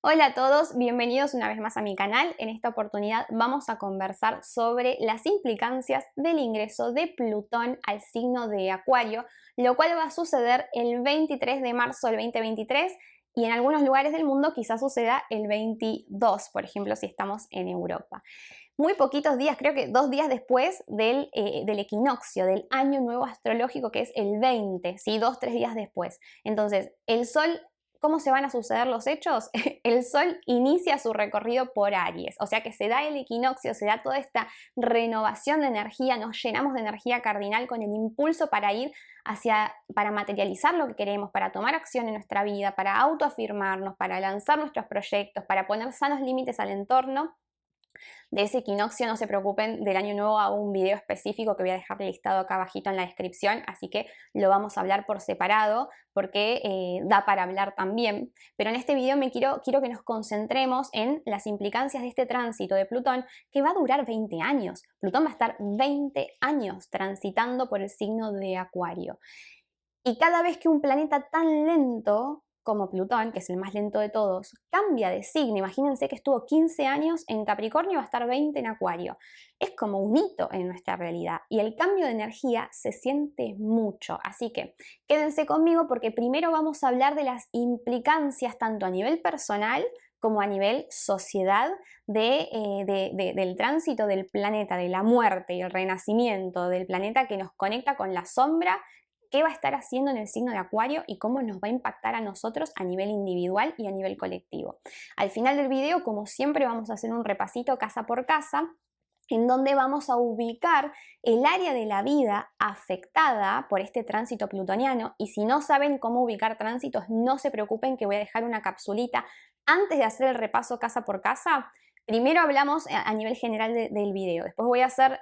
Hola a todos, bienvenidos una vez más a mi canal. En esta oportunidad vamos a conversar sobre las implicancias del ingreso de Plutón al signo de Acuario, lo cual va a suceder el 23 de marzo del 2023 y en algunos lugares del mundo quizás suceda el 22, por ejemplo, si estamos en Europa. Muy poquitos días, creo que 2 días después del equinoccio, del año nuevo astrológico, que es el 20, ¿sí? 2, 3 días después. Entonces, el Sol, ¿cómo se van a suceder los hechos? El Sol inicia su recorrido por Aries, o sea que se da el equinoccio, se da toda esta renovación de energía, nos llenamos de energía cardinal con el impulso para ir para materializar lo que queremos, para tomar acción en nuestra vida, para autoafirmarnos, para lanzar nuestros proyectos, para poner sanos límites al entorno. De ese equinoccio no se preocupen, del año nuevo hago un video específico que voy a dejar listado acá abajito en la descripción, así que lo vamos a hablar por separado porque da para hablar también. Pero en este video quiero que nos concentremos en las implicancias de este tránsito de Plutón que va a durar 20 años. Plutón va a estar 20 años transitando por el signo de Acuario. Y cada vez que un planeta tan lento como Plutón, que es el más lento de todos, cambia de signo, imagínense que estuvo 15 años en Capricornio y va a estar 20 en Acuario. Es como un hito en nuestra realidad y el cambio de energía se siente mucho. Así que quédense conmigo porque primero vamos a hablar de las implicancias tanto a nivel personal como a nivel sociedad del tránsito del planeta, de la muerte y el renacimiento del planeta que nos conecta con la sombra, qué va a estar haciendo en el signo de Acuario y cómo nos va a impactar a nosotros a nivel individual y a nivel colectivo. Al final del video, como siempre, vamos a hacer un repasito casa por casa, en donde vamos a ubicar el área de la vida afectada por este tránsito plutoniano. Y si no saben cómo ubicar tránsitos, no se preocupen que voy a dejar una capsulita antes de hacer el repaso casa por casa. Primero hablamos a nivel general del video, después voy a hacer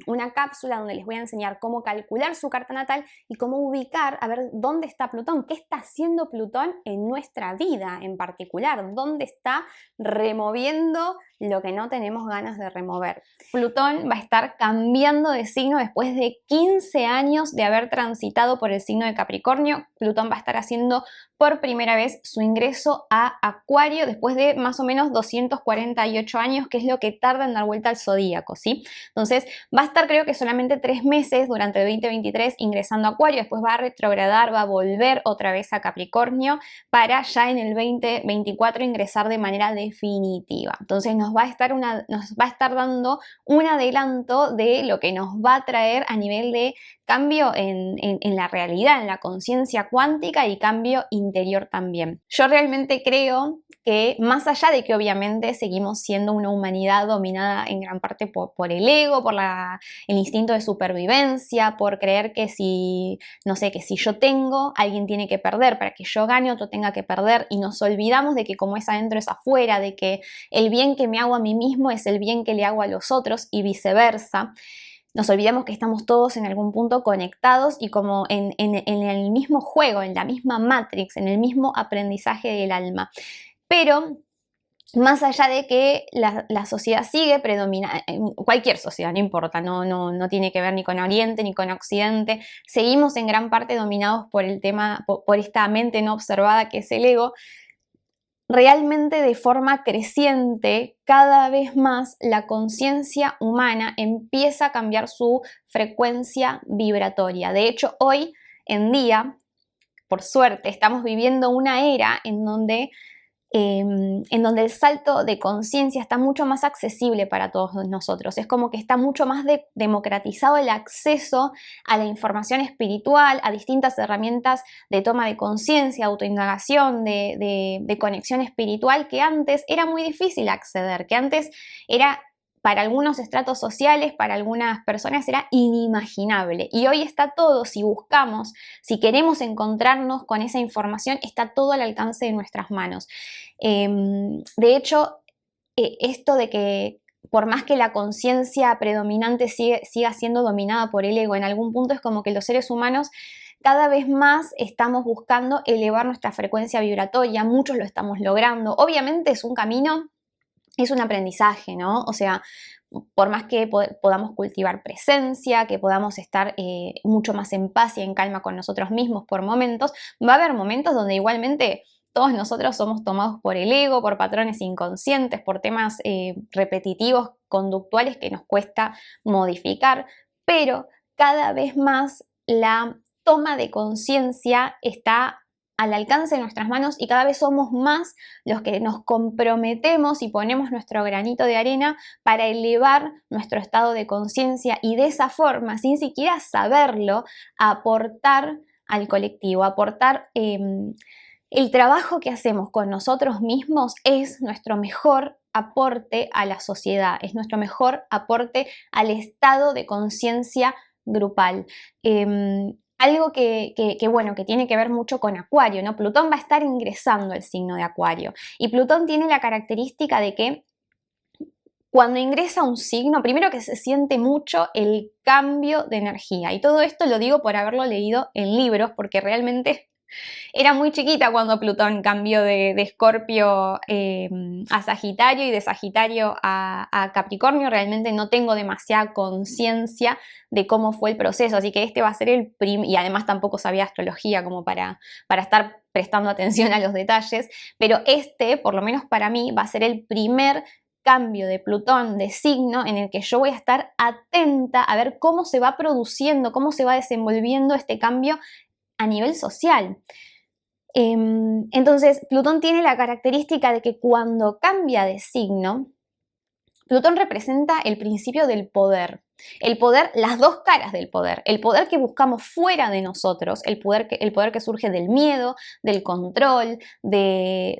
una cápsula donde les voy a enseñar cómo calcular su carta natal y cómo ubicar, a ver dónde está Plutón, qué está haciendo Plutón en nuestra vida en particular, dónde está removiendo lo que no tenemos ganas de remover. Plutón va a estar cambiando de signo después de 15 años de haber transitado por el signo de Capricornio. Plutón va a estar haciendo por primera vez su ingreso a Acuario después de más o menos 248 años, que es lo que tarda en dar vuelta al zodíaco, ¿sí? Entonces va a estar creo que solamente 3 meses durante el 2023 ingresando a Acuario, después va a retrogradar, va a volver otra vez a Capricornio para ya en el 2024 ingresar de manera definitiva. Entonces nos va a estar dando un adelanto de lo que nos va a traer a nivel de cambio en la realidad, en la conciencia cuántica y cambio interior también. Yo realmente creo que más allá de que obviamente seguimos siendo una humanidad dominada en gran parte por el ego, por el instinto de supervivencia, por creer que si, no sé, que si yo tengo, alguien tiene que perder, para que yo gane otro tenga que perder, y nos olvidamos de que como es adentro es afuera, de que el bien que me hago a mí mismo es el bien que le hago a los otros y viceversa. Nos olvidamos que estamos todos en algún punto conectados y como en el mismo juego, en la misma Matrix, en el mismo aprendizaje del alma. Pero más allá de que la sociedad sigue predominando, cualquier sociedad, no importa, no tiene que ver ni con Oriente ni con Occidente, seguimos en gran parte dominados por el tema, por esta mente no observada que es el ego. Realmente de forma creciente, cada vez más la conciencia humana empieza a cambiar su frecuencia vibratoria. De hecho, hoy en día, por suerte, estamos viviendo una era en donde el salto de conciencia está mucho más accesible para todos nosotros. Es como que está mucho más democratizado el acceso a la información espiritual, a distintas herramientas de toma de conciencia, autoindagación, de conexión espiritual, que antes era muy difícil acceder, que antes era para algunos estratos sociales, para algunas personas era inimaginable. Y hoy está todo, si buscamos, si queremos encontrarnos con esa información, está todo al alcance de nuestras manos. De hecho, esto de que por más que la conciencia predominante siga siendo dominada por el ego, en algún punto es como que los seres humanos cada vez más estamos buscando elevar nuestra frecuencia vibratoria, muchos lo estamos logrando. Obviamente es un camino, es un aprendizaje, ¿no? O sea, por más que podamos cultivar presencia, que podamos estar mucho más en paz y en calma con nosotros mismos por momentos, va a haber momentos donde igualmente Todos nosotros somos tomados por el ego, por patrones inconscientes, por temas repetitivos, conductuales que nos cuesta modificar, pero cada vez más la toma de conciencia está al alcance de nuestras manos y cada vez somos más los que nos comprometemos y ponemos nuestro granito de arena para elevar nuestro estado de conciencia y de esa forma, sin siquiera saberlo, aportar al colectivo, aportar el trabajo que hacemos con nosotros mismos es nuestro mejor aporte a la sociedad, es nuestro mejor aporte al estado de conciencia grupal. Algo bueno, que tiene que ver mucho con Acuario, ¿no? Plutón va a estar ingresando al signo de Acuario y Plutón tiene la característica de que cuando ingresa un signo, primero que se siente mucho el cambio de energía, y todo esto lo digo por haberlo leído en libros, porque realmente era muy chiquita cuando Plutón cambió de Escorpio a Sagitario y de Sagitario a Capricornio. Realmente no tengo demasiada conciencia de cómo fue el proceso, así que este va a ser el y además tampoco sabía astrología como para estar prestando atención a los detalles, pero este, por lo menos para mí, va a ser el primer cambio de Plutón de signo en el que yo voy a estar atenta a ver cómo se va produciendo, cómo se va desenvolviendo este cambio a nivel social. Entonces, Plutón tiene la característica de que cuando cambia de signo, Plutón representa el principio del poder. El poder, las dos caras del poder. El poder que buscamos fuera de nosotros, el poder que surge del miedo, del control, de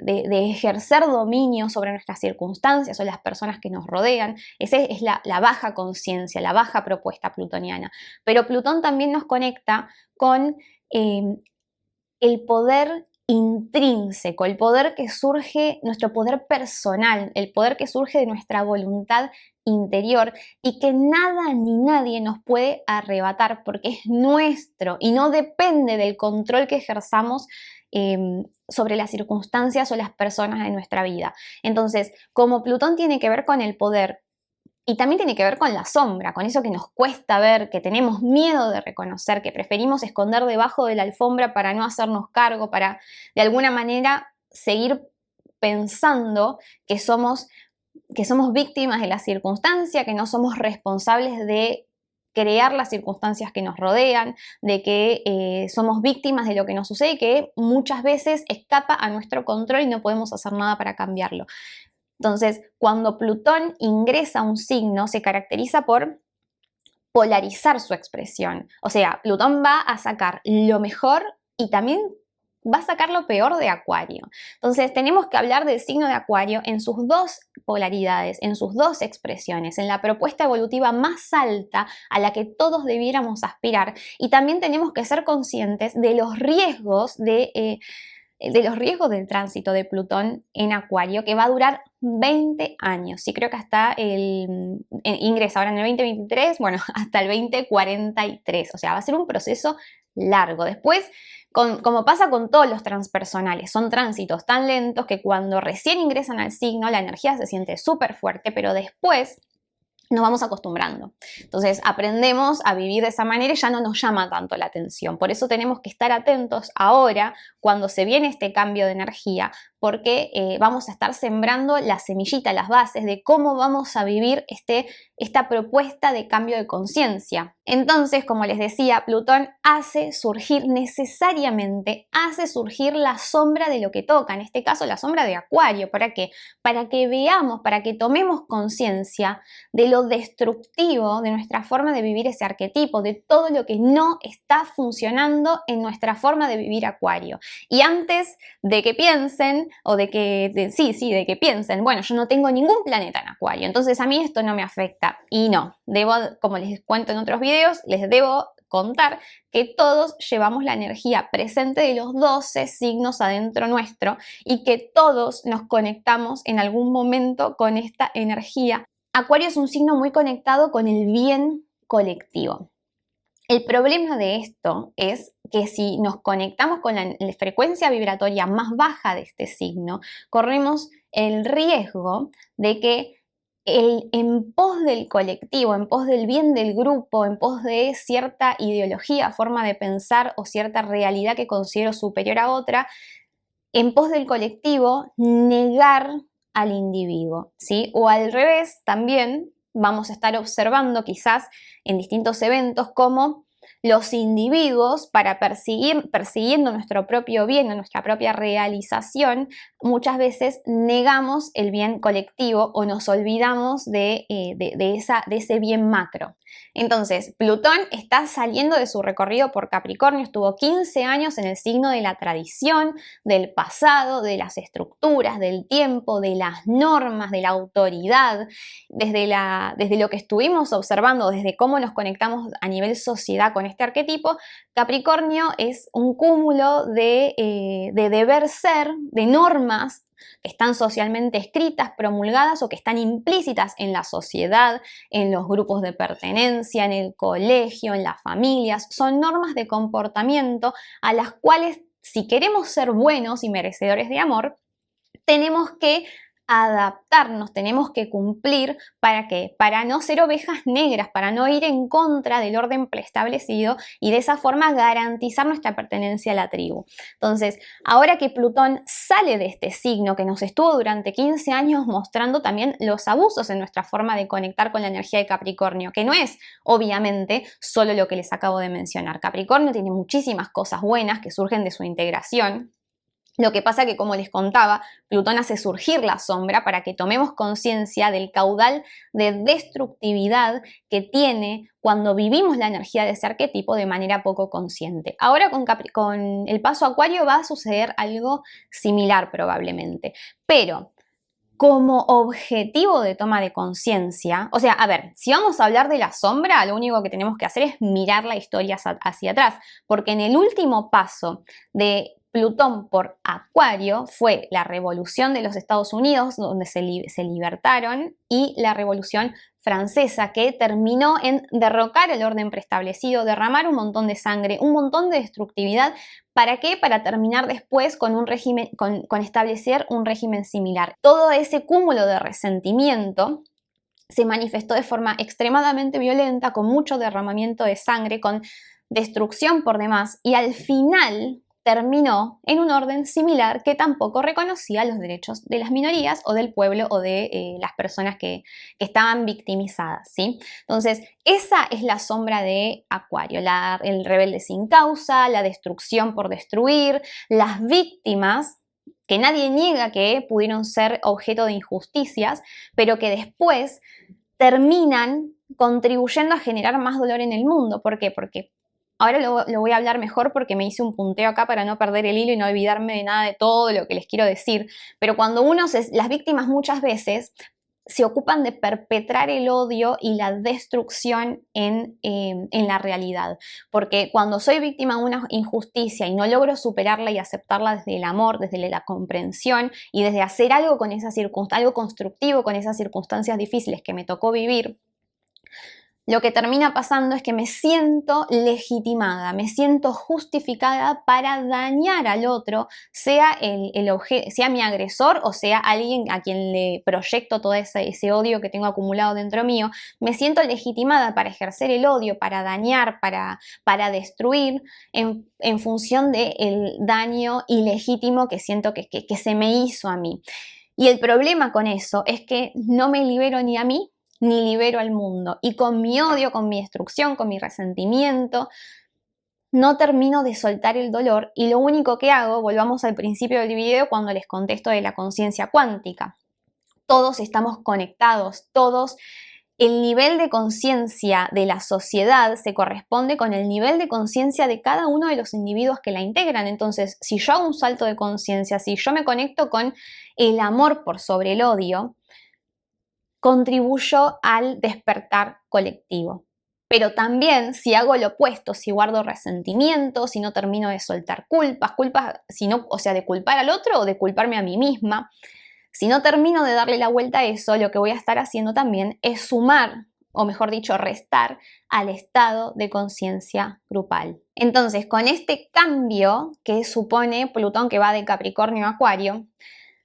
ejercer dominio sobre nuestras circunstancias o las personas que nos rodean. Esa es la baja conciencia, la baja propuesta plutoniana. Pero Plutón también nos conecta con el poder intrínseco, el poder que surge, nuestro poder personal, el poder que surge de nuestra voluntad interior y que nada ni nadie nos puede arrebatar porque es nuestro y no depende del control que ejerzamos sobre las circunstancias o las personas de nuestra vida. Entonces, como Plutón tiene que ver con el poder, y también tiene que ver con la sombra, con eso que nos cuesta ver, que tenemos miedo de reconocer, que preferimos esconder debajo de la alfombra para no hacernos cargo, para de alguna manera seguir pensando que somos víctimas de la circunstancia, que no somos responsables de crear las circunstancias que nos rodean, de que somos víctimas de lo que nos sucede y que muchas veces escapa a nuestro control y no podemos hacer nada para cambiarlo. Entonces, cuando Plutón ingresa a un signo, se caracteriza por polarizar su expresión. O sea, Plutón va a sacar lo mejor y también va a sacar lo peor de Acuario. Entonces, tenemos que hablar del signo de Acuario en sus dos polaridades, en sus dos expresiones, en la propuesta evolutiva más alta a la que todos debiéramos aspirar. Y también tenemos que ser conscientes de los riesgos del tránsito de Plutón en Acuario, que va a durar 20 años. Sí, creo que hasta ingresa ahora en el 2023, bueno, hasta el 2043. O sea, va a ser un proceso largo. Después, como pasa con todos los transpersonales, son tránsitos tan lentos que cuando recién ingresan al signo, la energía se siente súper fuerte, pero después nos vamos acostumbrando. Entonces aprendemos a vivir de esa manera y ya no nos llama tanto la atención. Por eso tenemos que estar atentos ahora cuando se viene este cambio de energía, porque vamos a estar sembrando la semillita, las bases de cómo vamos a vivir esta propuesta de cambio de conciencia. Entonces, como les decía, Plutón hace surgir necesariamente, la sombra de lo que toca, en este caso la sombra de Acuario. ¿Para qué? Para que veamos, para que tomemos conciencia de lo destructivo de nuestra forma de vivir ese arquetipo, de todo lo que no está funcionando en nuestra forma de vivir Acuario. Y antes de que piensen, o de que piensen, bueno, yo no tengo ningún planeta en Acuario, entonces a mí esto no me afecta. Y no, como les cuento en otros videos, les debo contar que todos llevamos la energía presente de los 12 signos adentro nuestro y que todos nos conectamos en algún momento con esta energía. Acuario es un signo muy conectado con el bien colectivo. El problema de esto es que si nos conectamos con la frecuencia vibratoria más baja de este signo, corremos el riesgo de que en pos del colectivo, en pos del bien del grupo, en pos de cierta ideología, forma de pensar o cierta realidad que considero superior a otra, en pos del colectivo, negar al individuo, ¿sí? O al revés, también vamos a estar observando quizás en distintos eventos cómo los individuos, para persiguiendo nuestro propio bien o nuestra propia realización, muchas veces negamos el bien colectivo o nos olvidamos de ese bien macro. Entonces, Plutón está saliendo de su recorrido por Capricornio, estuvo 15 años en el signo de la tradición, del pasado, de las estructuras, del tiempo, de las normas, de la autoridad, desde lo que estuvimos observando, desde cómo nos conectamos a nivel sociedad con este arquetipo. Capricornio es un cúmulo de deber ser, de normas que están socialmente escritas, promulgadas o que están implícitas en la sociedad, en los grupos de pertenencia, en el colegio, en las familias. Son normas de comportamiento a las cuales, si queremos ser buenos y merecedores de amor, tenemos que adaptarnos, tenemos que cumplir. ¿Para qué? Para no ser ovejas negras, para no ir en contra del orden preestablecido y de esa forma garantizar nuestra pertenencia a la tribu. Entonces, ahora que Plutón sale de este signo que nos estuvo durante 15 años mostrando también los abusos en nuestra forma de conectar con la energía de Capricornio, que no es obviamente solo lo que les acabo de mencionar. Capricornio tiene muchísimas cosas buenas que surgen de su integración. Lo que pasa que, como les contaba, Plutón hace surgir la sombra para que tomemos conciencia del caudal de destructividad que tiene cuando vivimos la energía de ese arquetipo de manera poco consciente. Ahora con el paso a Acuario va a suceder algo similar probablemente, pero como objetivo de toma de conciencia, o sea, a ver, si vamos a hablar de la sombra, lo único que tenemos que hacer es mirar la historia hacia atrás, porque en el último paso de Plutón por Acuario fue la revolución de los Estados Unidos, donde se libertaron, y la revolución francesa, que terminó en derrocar el orden preestablecido, derramar un montón de sangre, un montón de destructividad. ¿Para qué? Para terminar después con un régimen, con establecer un régimen similar. Todo ese cúmulo de resentimiento se manifestó de forma extremadamente violenta, con mucho derramamiento de sangre, con destrucción por demás, y al final terminó en un orden similar que tampoco reconocía los derechos de las minorías o del pueblo o de las personas que estaban victimizadas, ¿sí? Entonces, esa es la sombra de Acuario, el rebelde sin causa, la destrucción por destruir, las víctimas que nadie niega que pudieron ser objeto de injusticias, pero que después terminan contribuyendo a generar más dolor en el mundo. ¿Por qué? Porque ahora lo voy a hablar mejor porque me hice un punteo acá para no perder el hilo y no olvidarme de nada de todo lo que les quiero decir. Pero cuando las víctimas muchas veces se ocupan de perpetrar el odio y la destrucción en la realidad. Porque cuando soy víctima de una injusticia y no logro superarla y aceptarla desde el amor, desde la comprensión y desde hacer algo con esa algo constructivo con esas circunstancias difíciles que me tocó vivir, lo que termina pasando es que me siento legitimada, me siento justificada para dañar al otro, sea sea mi agresor o sea alguien a quien le proyecto todo ese odio que tengo acumulado dentro mío. Me siento legitimada para ejercer el odio, para dañar, para destruir en función del daño ilegítimo que siento que se me hizo a mí. Y el problema con eso es que no me libero ni a mí, ni libero al mundo. Y con mi odio, con mi destrucción, con mi resentimiento, no termino de soltar el dolor y lo único que hago, volvamos al principio del video cuando les contesto de la conciencia cuántica. Todos estamos conectados, todos. El nivel de conciencia de la sociedad se corresponde con el nivel de conciencia de cada uno de los individuos que la integran. Entonces, si yo hago un salto de conciencia, si yo me conecto con el amor por sobre el odio, contribuyo al despertar colectivo. Pero también si hago lo opuesto, si guardo resentimiento, si no termino de soltar culpas, o sea, de culpar al otro o de culparme a mí misma, si no termino de darle la vuelta a eso, lo que voy a estar haciendo también es sumar, o mejor dicho, restar al estado de conciencia grupal. Entonces, con este cambio que supone Plutón, que va de Capricornio a Acuario,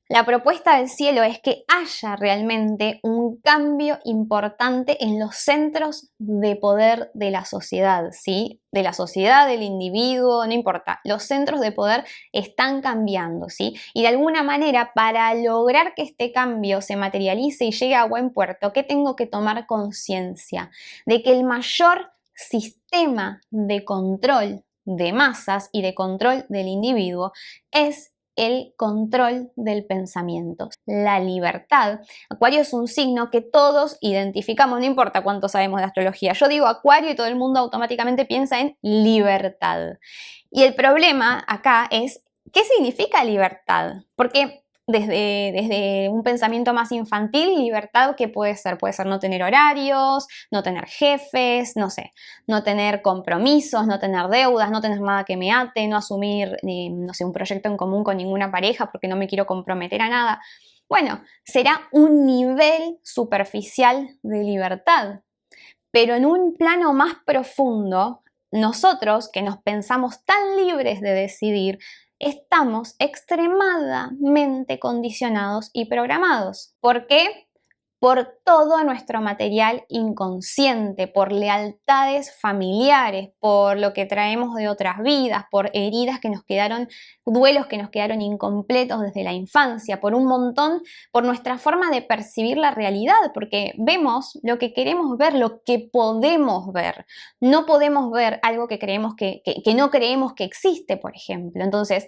La propuesta del cielo es que haya realmente un cambio importante en los centros de poder de la sociedad, ¿sí? De la sociedad, del individuo, no importa. Los centros de poder están cambiando, ¿sí? Y de alguna manera, para lograr que este cambio se materialice y llegue a buen puerto, ¿qué tengo que tomar conciencia? De que el mayor sistema de control de masas y de control del individuo es el control del pensamiento, la libertad. Acuario es un signo que todos identificamos, no importa cuánto sabemos de astrología. Yo digo Acuario y todo el mundo automáticamente piensa en libertad. Y el problema acá es, ¿qué significa libertad? Porque desde un pensamiento más infantil, libertad, ¿qué puede ser? Puede ser no tener horarios, no tener jefes, no sé, no tener compromisos, no tener deudas, no tener nada que me ate, no asumir, no sé, un proyecto en común con ninguna pareja porque no me quiero comprometer a nada. Bueno, será un nivel superficial de libertad, pero en un plano más profundo, nosotros que nos pensamos tan libres de decidir, estamos extremadamente condicionados y programados. ¿Por qué? Por todo nuestro material inconsciente, por lealtades familiares, por lo que traemos de otras vidas, por heridas que nos quedaron, duelos que nos quedaron incompletos desde la infancia, por un montón, por nuestra forma de percibir la realidad, porque vemos lo que queremos ver, lo que podemos ver. No podemos ver algo que creemos que no creemos que existe, por ejemplo. Entonces,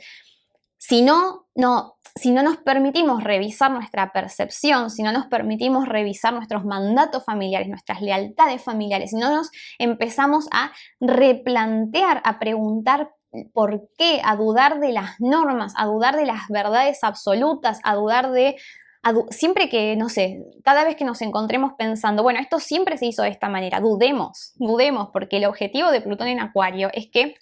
si no nos permitimos revisar nuestra percepción, si no nos permitimos revisar nuestros mandatos familiares, nuestras lealtades familiares, si no nos empezamos a replantear, a preguntar por qué, a dudar de las normas, a dudar de las verdades absolutas, a dudar de siempre que, no sé, cada vez que nos encontremos pensando, bueno, esto siempre se hizo de esta manera, dudemos, porque el objetivo de Plutón en Acuario es que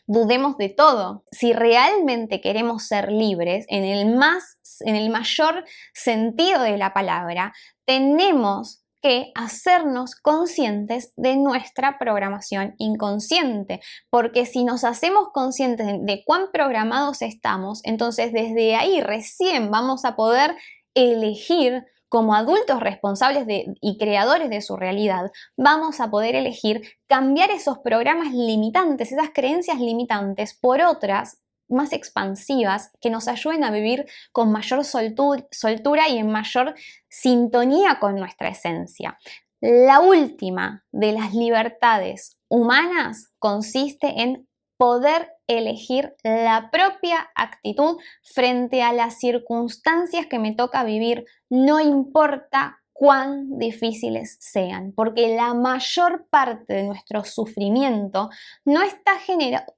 dudemos de todo. Si realmente queremos ser libres, en el mayor sentido de la palabra, tenemos que hacernos conscientes de nuestra programación inconsciente, porque si nos hacemos conscientes de cuán programados estamos, entonces desde ahí recién vamos a poder elegir como adultos responsables y creadores de su realidad, vamos a poder elegir cambiar esos programas limitantes, esas creencias limitantes, por otras más expansivas que nos ayuden a vivir con mayor soltura y en mayor sintonía con nuestra esencia. La última de las libertades humanas consiste en poder elegir la propia actitud frente a las circunstancias que me toca vivir, no importa cuán difíciles sean, porque la mayor parte de nuestro sufrimiento no está generado.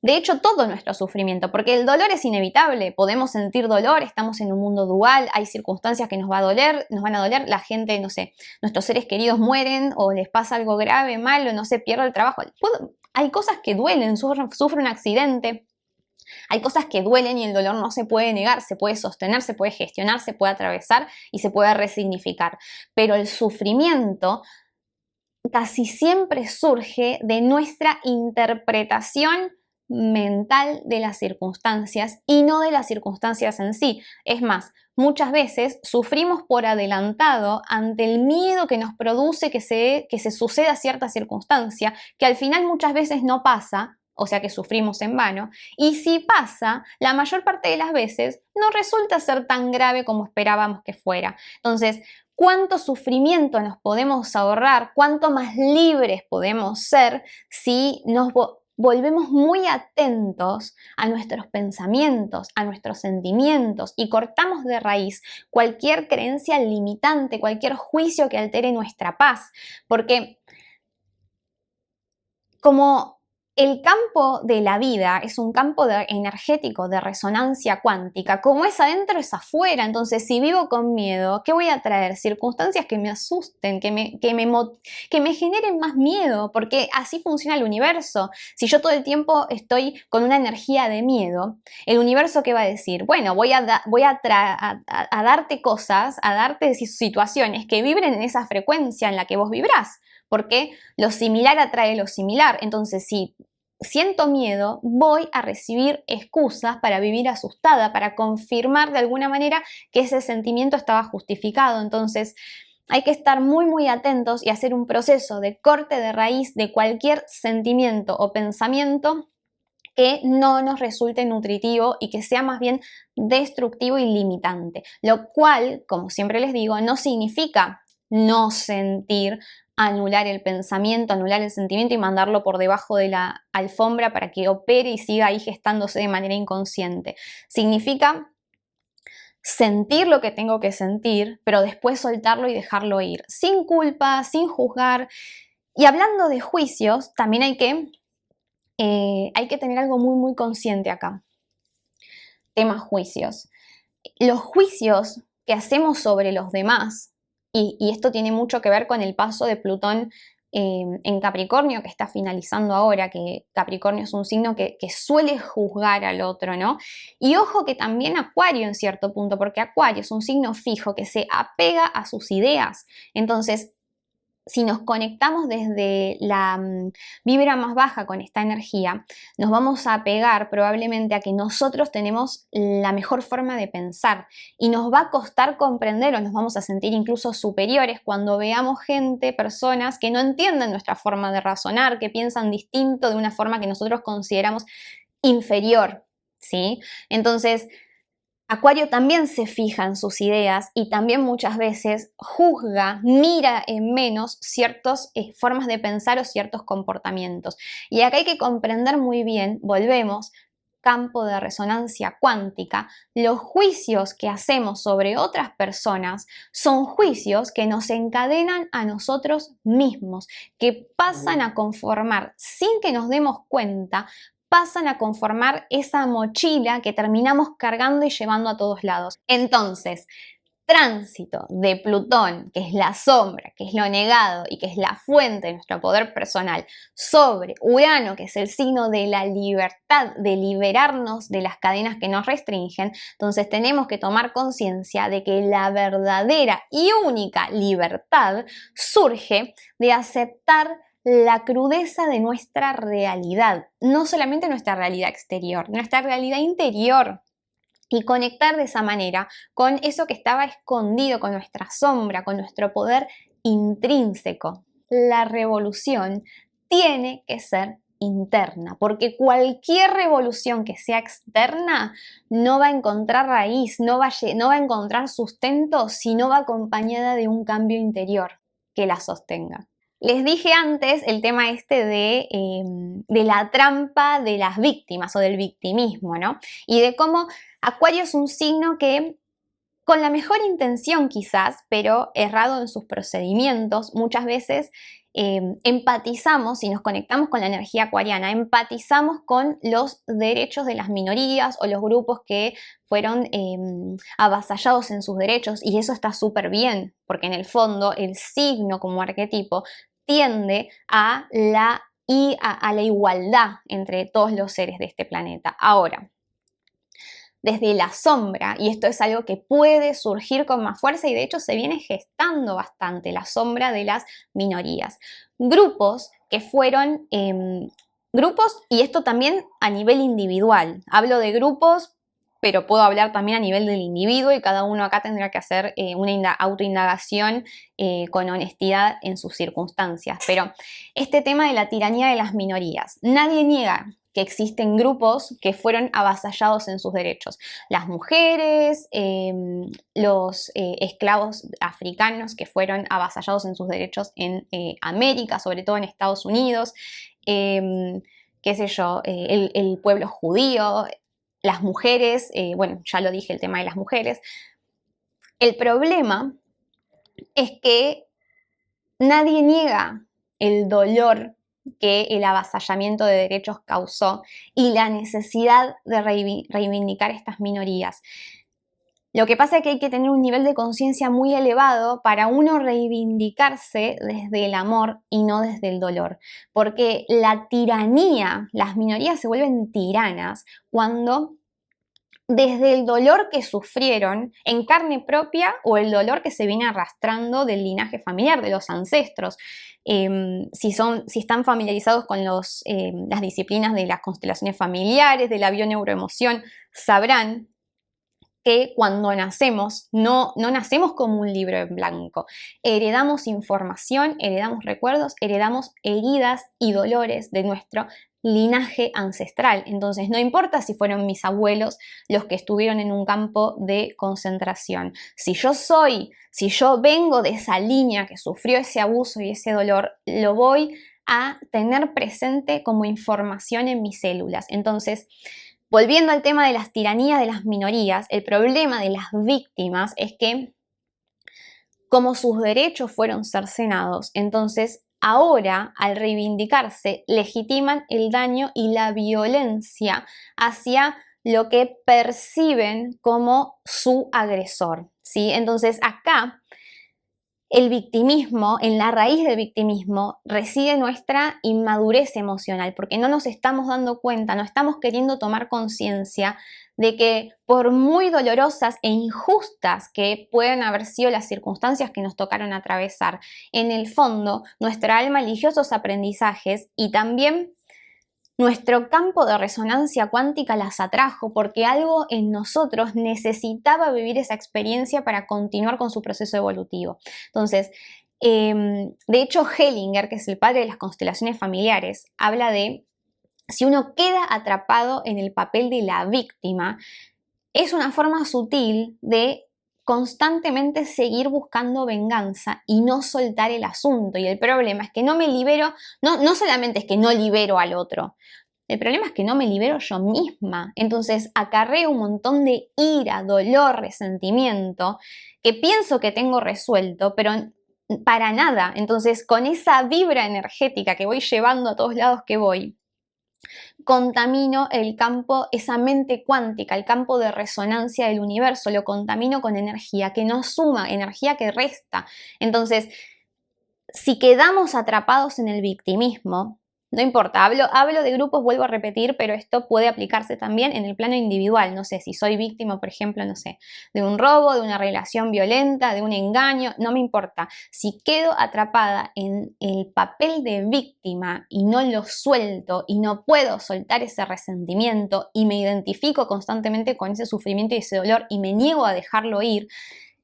De hecho, todo nuestro sufrimiento, porque el dolor es inevitable, podemos sentir dolor, estamos en un mundo dual, hay circunstancias que nos van a doler, la gente, no sé, nuestros seres queridos mueren o les pasa algo grave, malo, no sé, pierdo el trabajo. Hay cosas que duelen, sufre un accidente, hay cosas que duelen y el dolor no se puede negar, se puede sostener, se puede gestionar, se puede atravesar y se puede resignificar. Pero el sufrimiento casi siempre surge de nuestra interpretación mental de las circunstancias y no de las circunstancias en sí. Es más, muchas veces sufrimos por adelantado ante el miedo que nos produce que se suceda cierta circunstancia, que al final muchas veces no pasa, o sea que sufrimos en vano, y si pasa, la mayor parte de las veces no resulta ser tan grave como esperábamos que fuera. Entonces, ¿cuánto sufrimiento nos podemos ahorrar? ¿Cuánto más libres podemos ser si nos volvemos muy atentos a nuestros pensamientos, a nuestros sentimientos y cortamos de raíz cualquier creencia limitante, cualquier juicio que altere nuestra paz? Porque como el campo de la vida es un campo energético de resonancia cuántica, como es adentro es afuera. Entonces, si vivo con miedo, ¿qué voy a traer? Circunstancias que me asusten, que me generen más miedo, porque así funciona el universo. Si yo todo el tiempo estoy con una energía de miedo, el universo ¿qué va a decir? Bueno, voy a darte cosas, a darte situaciones que vibren en esa frecuencia en la que vos vibrás, porque lo similar atrae lo similar. Entonces, si siento miedo, voy a recibir excusas para vivir asustada, para confirmar de alguna manera que ese sentimiento estaba justificado. Entonces, hay que estar muy muy atentos y hacer un proceso de corte de raíz de cualquier sentimiento o pensamiento que no nos resulte nutritivo y que sea más bien destructivo y limitante. Lo cual, como siempre les digo, no significa no sentir, anular el pensamiento, anular el sentimiento y mandarlo por debajo de la alfombra para que opere y siga ahí gestándose de manera inconsciente. Significa sentir lo que tengo que sentir, pero después soltarlo y dejarlo ir, sin culpa, sin juzgar. Y hablando de juicios, también hay que tener algo muy muy consciente acá. Tema juicios. Los juicios que hacemos sobre los demás, y esto tiene mucho que ver con el paso de Plutón en Capricornio, que está finalizando ahora, que Capricornio es un signo que suele juzgar al otro, ¿no? Y ojo que también Acuario en cierto punto, porque Acuario es un signo fijo que se apega a sus ideas. Entonces, si nos conectamos desde la vibra más baja con esta energía, nos vamos a apegar probablemente a que nosotros tenemos la mejor forma de pensar y nos va a costar comprender o nos vamos a sentir incluso superiores cuando veamos gente, personas que no entienden nuestra forma de razonar, que piensan distinto de una forma que nosotros consideramos inferior, ¿sí? Entonces, Acuario también se fija en sus ideas y también muchas veces juzga, mira en menos ciertas formas de pensar o ciertos comportamientos. Y acá hay que comprender muy bien, volvemos, campo de resonancia cuántica, los juicios que hacemos sobre otras personas son juicios que nos encadenan a nosotros mismos, que pasan a conformar sin que nos demos cuenta, pasan a conformar esa mochila que terminamos cargando y llevando a todos lados. Entonces, tránsito de Plutón, que es la sombra, que es lo negado y que es la fuente de nuestro poder personal, sobre Urano, que es el signo de la libertad, de liberarnos de las cadenas que nos restringen. Entonces tenemos que tomar conciencia de que la verdadera y única libertad surge de aceptar la crudeza de nuestra realidad, no solamente nuestra realidad exterior, nuestra realidad interior, y conectar de esa manera con eso que estaba escondido, con nuestra sombra, con nuestro poder intrínseco. La revolución tiene que ser interna, porque cualquier revolución que sea externa no va a encontrar raíz, no va a encontrar sustento si no va acompañada de un cambio interior que la sostenga. Les dije antes el tema este de la trampa de las víctimas o del victimismo, ¿no? Y de cómo Acuario es un signo que, con la mejor intención quizás, pero errado en sus procedimientos, muchas veces empatizamos y nos conectamos con la energía acuariana, empatizamos con los derechos de las minorías o los grupos que fueron avasallados en sus derechos, y eso está súper bien, porque en el fondo el signo como arquetipo tiende a la igualdad entre todos los seres de este planeta. Ahora, desde la sombra, y esto es algo que puede surgir con más fuerza y de hecho se viene gestando bastante, la sombra de las minorías. Grupos que fueron grupos, y esto también a nivel individual. Hablo de grupos, pero puedo hablar también a nivel del individuo y cada uno acá tendrá que hacer una autoindagación con honestidad en sus circunstancias. Pero este tema de la tiranía de las minorías, nadie niega que existen grupos que fueron avasallados en sus derechos. Las mujeres, los esclavos africanos que fueron avasallados en sus derechos en América, sobre todo en Estados Unidos, qué sé yo, el pueblo judío, las mujeres, bueno, ya lo dije el tema de las mujeres. El problema es que nadie niega el dolor que el avasallamiento de derechos causó y la necesidad de reivindicar estas minorías. Lo que pasa es que hay que tener un nivel de conciencia muy elevado para uno reivindicarse desde el amor y no desde el dolor, porque la tiranía, las minorías se vuelven tiranas cuando desde el dolor que sufrieron en carne propia o el dolor que se viene arrastrando del linaje familiar, de los ancestros. Si están familiarizados con las disciplinas de las constelaciones familiares, de la bioneuroemoción, sabrán que cuando nacemos, no nacemos como un libro en blanco. Heredamos información, heredamos recuerdos, heredamos heridas y dolores de nuestro linaje ancestral. Entonces, no importa si fueron mis abuelos los que estuvieron en un campo de concentración. Si yo vengo de esa línea que sufrió ese abuso y ese dolor, lo voy a tener presente como información en mis células. Entonces, volviendo al tema de las tiranías de las minorías, el problema de las víctimas es que, como sus derechos fueron cercenados, entonces ahora, al reivindicarse, legitiman el daño y la violencia hacia lo que perciben como su agresor, ¿sí? Entonces acá el victimismo, en la raíz del victimismo, reside nuestra inmadurez emocional, porque no nos estamos dando cuenta, no estamos queriendo tomar conciencia de que por muy dolorosas e injustas que puedan haber sido las circunstancias que nos tocaron atravesar, en el fondo nuestra alma eligió esos aprendizajes y también nuestro campo de resonancia cuántica las atrajo porque algo en nosotros necesitaba vivir esa experiencia para continuar con su proceso evolutivo. Entonces, de hecho, Hellinger, que es el padre de las constelaciones familiares, habla de si uno queda atrapado en el papel de la víctima, es una forma sutil de constantemente seguir buscando venganza y no soltar el asunto. Y el problema es que no me libero, no solamente es que no libero al otro, el problema es que no me libero yo misma. Entonces acarreo un montón de ira, dolor, resentimiento que pienso que tengo resuelto, pero para nada. Entonces con esa vibra energética que voy llevando a todos lados que voy, contamino el campo, esa mente cuántica, el campo de resonancia del universo, lo contamino con energía que no suma, energía que resta. Entonces, si quedamos atrapados en el victimismo, no importa, hablo de grupos, vuelvo a repetir, pero esto puede aplicarse también en el plano individual. No sé, si soy víctima, por ejemplo, no sé, de un robo, de una relación violenta, de un engaño, no me importa. Si quedo atrapada en el papel de víctima y no lo suelto y no puedo soltar ese resentimiento y me identifico constantemente con ese sufrimiento y ese dolor y me niego a dejarlo ir,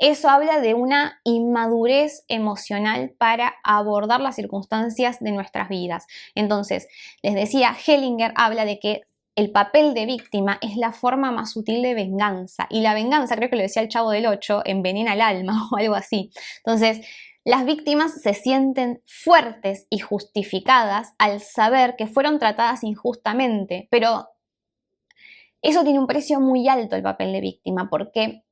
eso habla de una inmadurez emocional para abordar las circunstancias de nuestras vidas. Entonces, les decía, Hellinger habla de que el papel de víctima es la forma más sutil de venganza. Y la venganza, creo que lo decía el Chavo del Ocho, envenena el alma o algo así. Entonces, las víctimas se sienten fuertes y justificadas al saber que fueron tratadas injustamente, pero eso tiene un precio muy alto, el papel de víctima, porque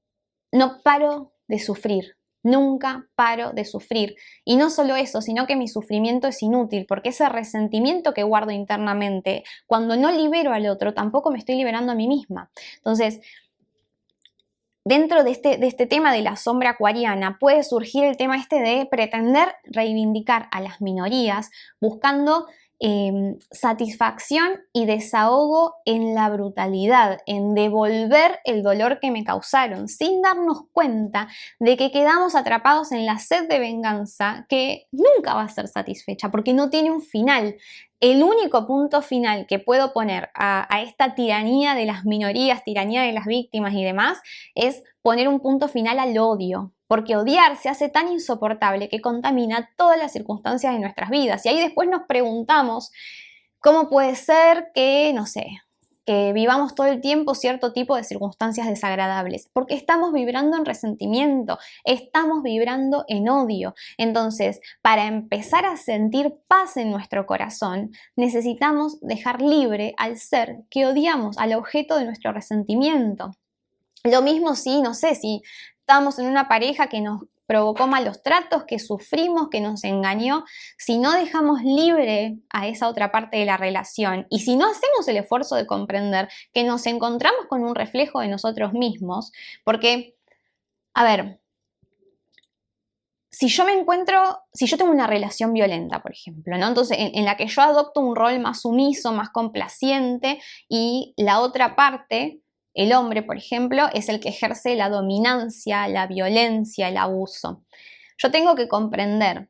no paro de sufrir, nunca paro de sufrir. Y no solo eso, sino que mi sufrimiento es inútil, porque ese resentimiento que guardo internamente, cuando no libero al otro, tampoco me estoy liberando a mí misma. Entonces, dentro de este tema de la sombra acuariana, puede surgir el tema de pretender reivindicar a las minorías buscando satisfacción y desahogo en la brutalidad, en devolver el dolor que me causaron, sin darnos cuenta de que quedamos atrapados en la sed de venganza que nunca va a ser satisfecha porque no tiene un final. El único punto final que puedo poner a esta tiranía de las minorías, tiranía de las víctimas y demás, es poner un punto final al odio. Porque odiar se hace tan insoportable que contamina todas las circunstancias de nuestras vidas. Y ahí después nos preguntamos cómo puede ser que, no sé, que vivamos todo el tiempo cierto tipo de circunstancias desagradables. Porque estamos vibrando en resentimiento, estamos vibrando en odio. Entonces, para empezar a sentir paz en nuestro corazón, necesitamos dejar libre al ser que odiamos, al objeto de nuestro resentimiento. Lo mismo si, no sé, si estamos en una pareja que nos provocó malos tratos, que sufrimos, que nos engañó, si no dejamos libre a esa otra parte de la relación y si no hacemos el esfuerzo de comprender que nos encontramos con un reflejo de nosotros mismos, porque, a ver, si yo tengo una relación violenta, por ejemplo, ¿no? Entonces, en la que yo adopto un rol más sumiso, más complaciente y la otra parte El hombre, por ejemplo, es el que ejerce la dominancia, la violencia, el abuso. Yo tengo que comprender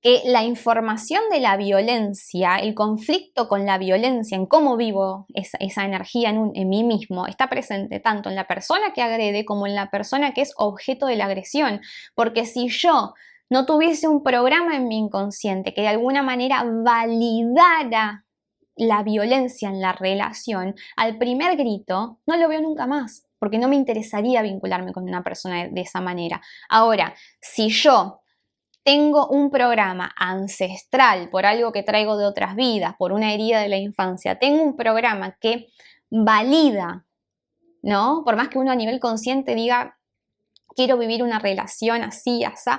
que la información de la violencia, el conflicto con la violencia, en cómo vivo esa energía en mí mismo, está presente tanto en la persona que agrede como en la persona que es objeto de la agresión. Porque si yo no tuviese un programa en mi inconsciente que de alguna manera validara la violencia en la relación, al primer grito no lo veo nunca más, porque no me interesaría vincularme con una persona de esa manera. Ahora, si yo tengo un programa ancestral por algo que traigo de otras vidas, por una herida de la infancia, tengo un programa que valida, ¿no? Por más que uno a nivel consciente diga, quiero vivir una relación así, así,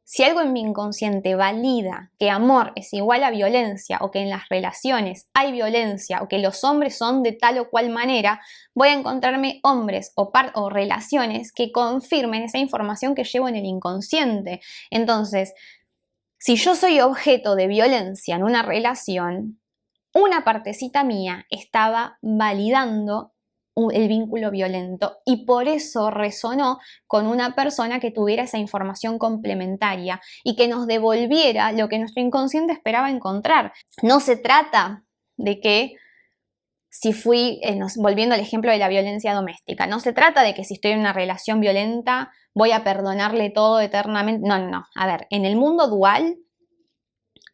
si algo en mi inconsciente valida que amor es igual a violencia o que en las relaciones hay violencia o que los hombres son de tal o cual manera, voy a encontrarme hombres o relaciones que confirmen esa información que llevo en el inconsciente. Entonces, si yo soy objeto de violencia en una relación, una partecita mía estaba validando el vínculo violento y por eso resonó con una persona que tuviera esa información complementaria y que nos devolviera lo que nuestro inconsciente esperaba encontrar. No se trata de que si fui, volviendo al ejemplo de la violencia doméstica, no se trata de que si estoy en una relación violenta voy a perdonarle todo eternamente. No, no, no. A ver, en el mundo dual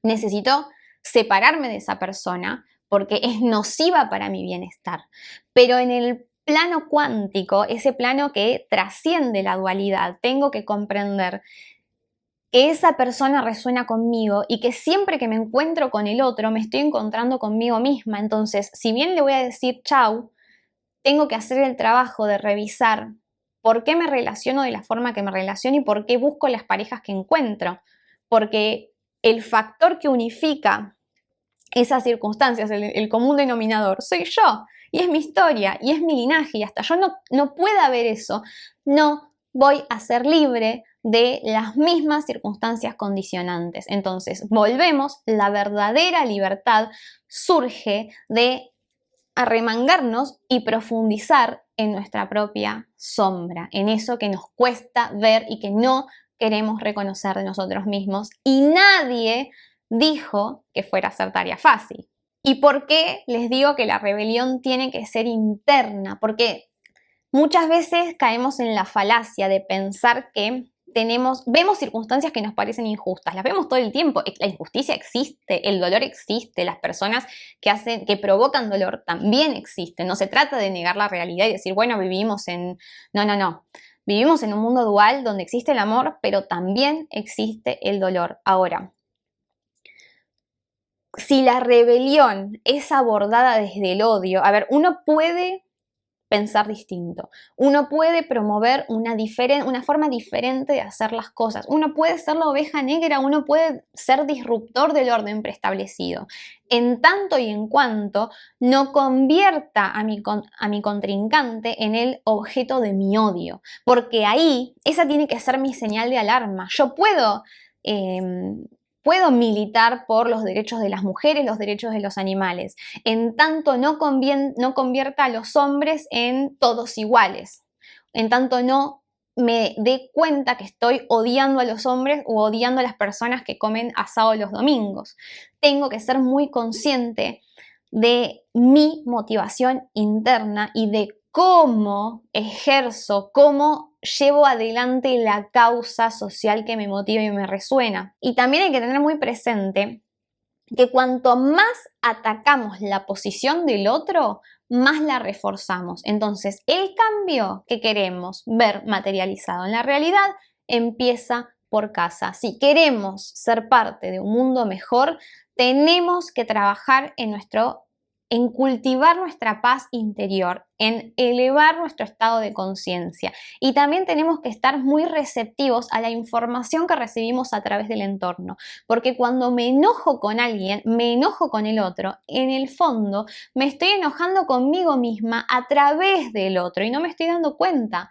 necesito separarme de esa persona porque es nociva para mi bienestar. Pero en el plano cuántico, ese plano que trasciende la dualidad, tengo que comprender que esa persona resuena conmigo y que siempre que me encuentro con el otro me estoy encontrando conmigo misma. Entonces, si bien le voy a decir chau, tengo que hacer el trabajo de revisar por qué me relaciono de la forma que me relaciono y por qué busco las parejas que encuentro. Porque el factor que unifica esas circunstancias, el común denominador, soy yo. Y es mi historia, y es mi linaje, y hasta yo no pueda ver eso, no voy a ser libre de las mismas circunstancias condicionantes. Entonces, volvemos, la verdadera libertad surge de arremangarnos y profundizar en nuestra propia sombra, en eso que nos cuesta ver y que no queremos reconocer de nosotros mismos. Y nadie dijo que fuera a ser tarea fácil. ¿Y por qué les digo que la rebelión tiene que ser interna? Porque muchas veces caemos en la falacia de pensar que vemos circunstancias que nos parecen injustas, las vemos todo el tiempo, la injusticia existe, el dolor existe, las personas que provocan dolor también existen, no se trata de negar la realidad y decir, bueno, no, vivimos en un mundo dual donde existe el amor, pero también existe el dolor. Ahora, si la rebelión es abordada desde el odio, a ver, uno puede pensar distinto. Uno puede promover una forma diferente de hacer las cosas. Uno puede ser la oveja negra, uno puede ser disruptor del orden preestablecido. En tanto y en cuanto no convierta a mi contrincante en el objeto de mi odio. Porque ahí, esa tiene que ser mi señal de alarma. Yo puedo militar por los derechos de las mujeres, los derechos de los animales, en tanto no convierta a los hombres en todos iguales, en tanto no me dé cuenta que estoy odiando a los hombres o odiando a las personas que comen asado los domingos. Tengo que ser muy consciente de mi motivación interna y de cómo ejerzo, cómo llevo adelante la causa social que me motiva y me resuena. Y también hay que tener muy presente que cuanto más atacamos la posición del otro, más la reforzamos. Entonces, el cambio que queremos ver materializado en la realidad empieza por casa. Si queremos ser parte de un mundo mejor, tenemos que trabajar en cultivar nuestra paz interior, en elevar nuestro estado de conciencia. Y también tenemos que estar muy receptivos a la información que recibimos a través del entorno, porque cuando me enojo con alguien, me enojo con el otro, en el fondo me estoy enojando conmigo misma a través del otro y no me estoy dando cuenta.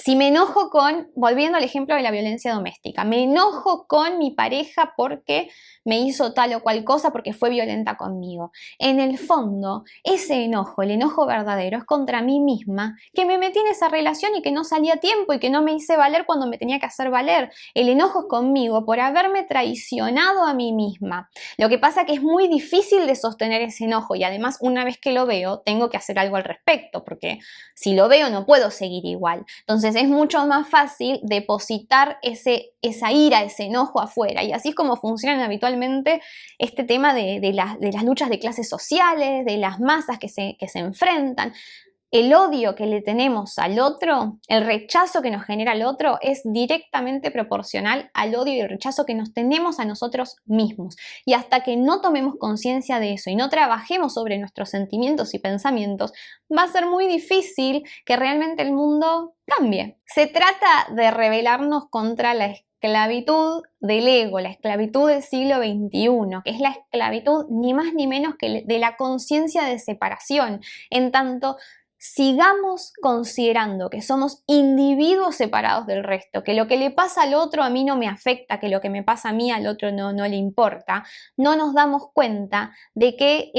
Si me enojo con, volviendo al ejemplo de la violencia doméstica, me enojo con mi pareja porque me hizo tal o cual cosa, porque fue violenta conmigo. En el fondo, ese enojo, el enojo verdadero, es contra mí misma, que me metí en esa relación y que no salí a tiempo y que no me hice valer cuando me tenía que hacer valer. El enojo es conmigo por haberme traicionado a mí misma. Lo que pasa es que es muy difícil de sostener ese enojo y además una vez que lo veo, tengo que hacer algo al respecto, porque si lo veo no puedo seguir igual. Entonces es mucho más fácil depositar esa ira, ese enojo afuera. Y así es como funcionan habitualmente este tema de las luchas de clases sociales, de las masas que se enfrentan. El odio que le tenemos al otro, el rechazo que nos genera el otro, es directamente proporcional al odio y el rechazo que nos tenemos a nosotros mismos. Y hasta que no tomemos conciencia de eso y no trabajemos sobre nuestros sentimientos y pensamientos, va a ser muy difícil que realmente el mundo cambie. Se trata de rebelarnos contra la esclavitud del ego, la esclavitud del siglo XXI, que es la esclavitud ni más ni menos que de la conciencia de separación, en tanto sigamos considerando que somos individuos separados del resto, que lo que le pasa al otro a mí no me afecta, que lo que me pasa a mí al otro no le importa, no nos damos cuenta de que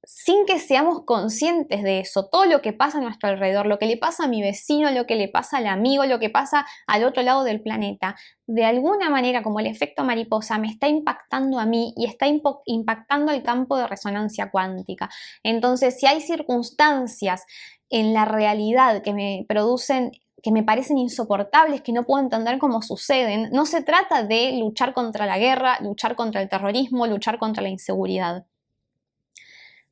sin que seamos conscientes de eso, todo lo que pasa a nuestro alrededor, lo que le pasa a mi vecino, lo que le pasa al amigo, lo que pasa al otro lado del planeta, de alguna manera, como el efecto mariposa, me está impactando a mí y está impactando el campo de resonancia cuántica. Entonces, si hay circunstancias en la realidad que me producen, que me parecen insoportables, que no puedo entender cómo suceden, no se trata de luchar contra la guerra, luchar contra el terrorismo, luchar contra la inseguridad.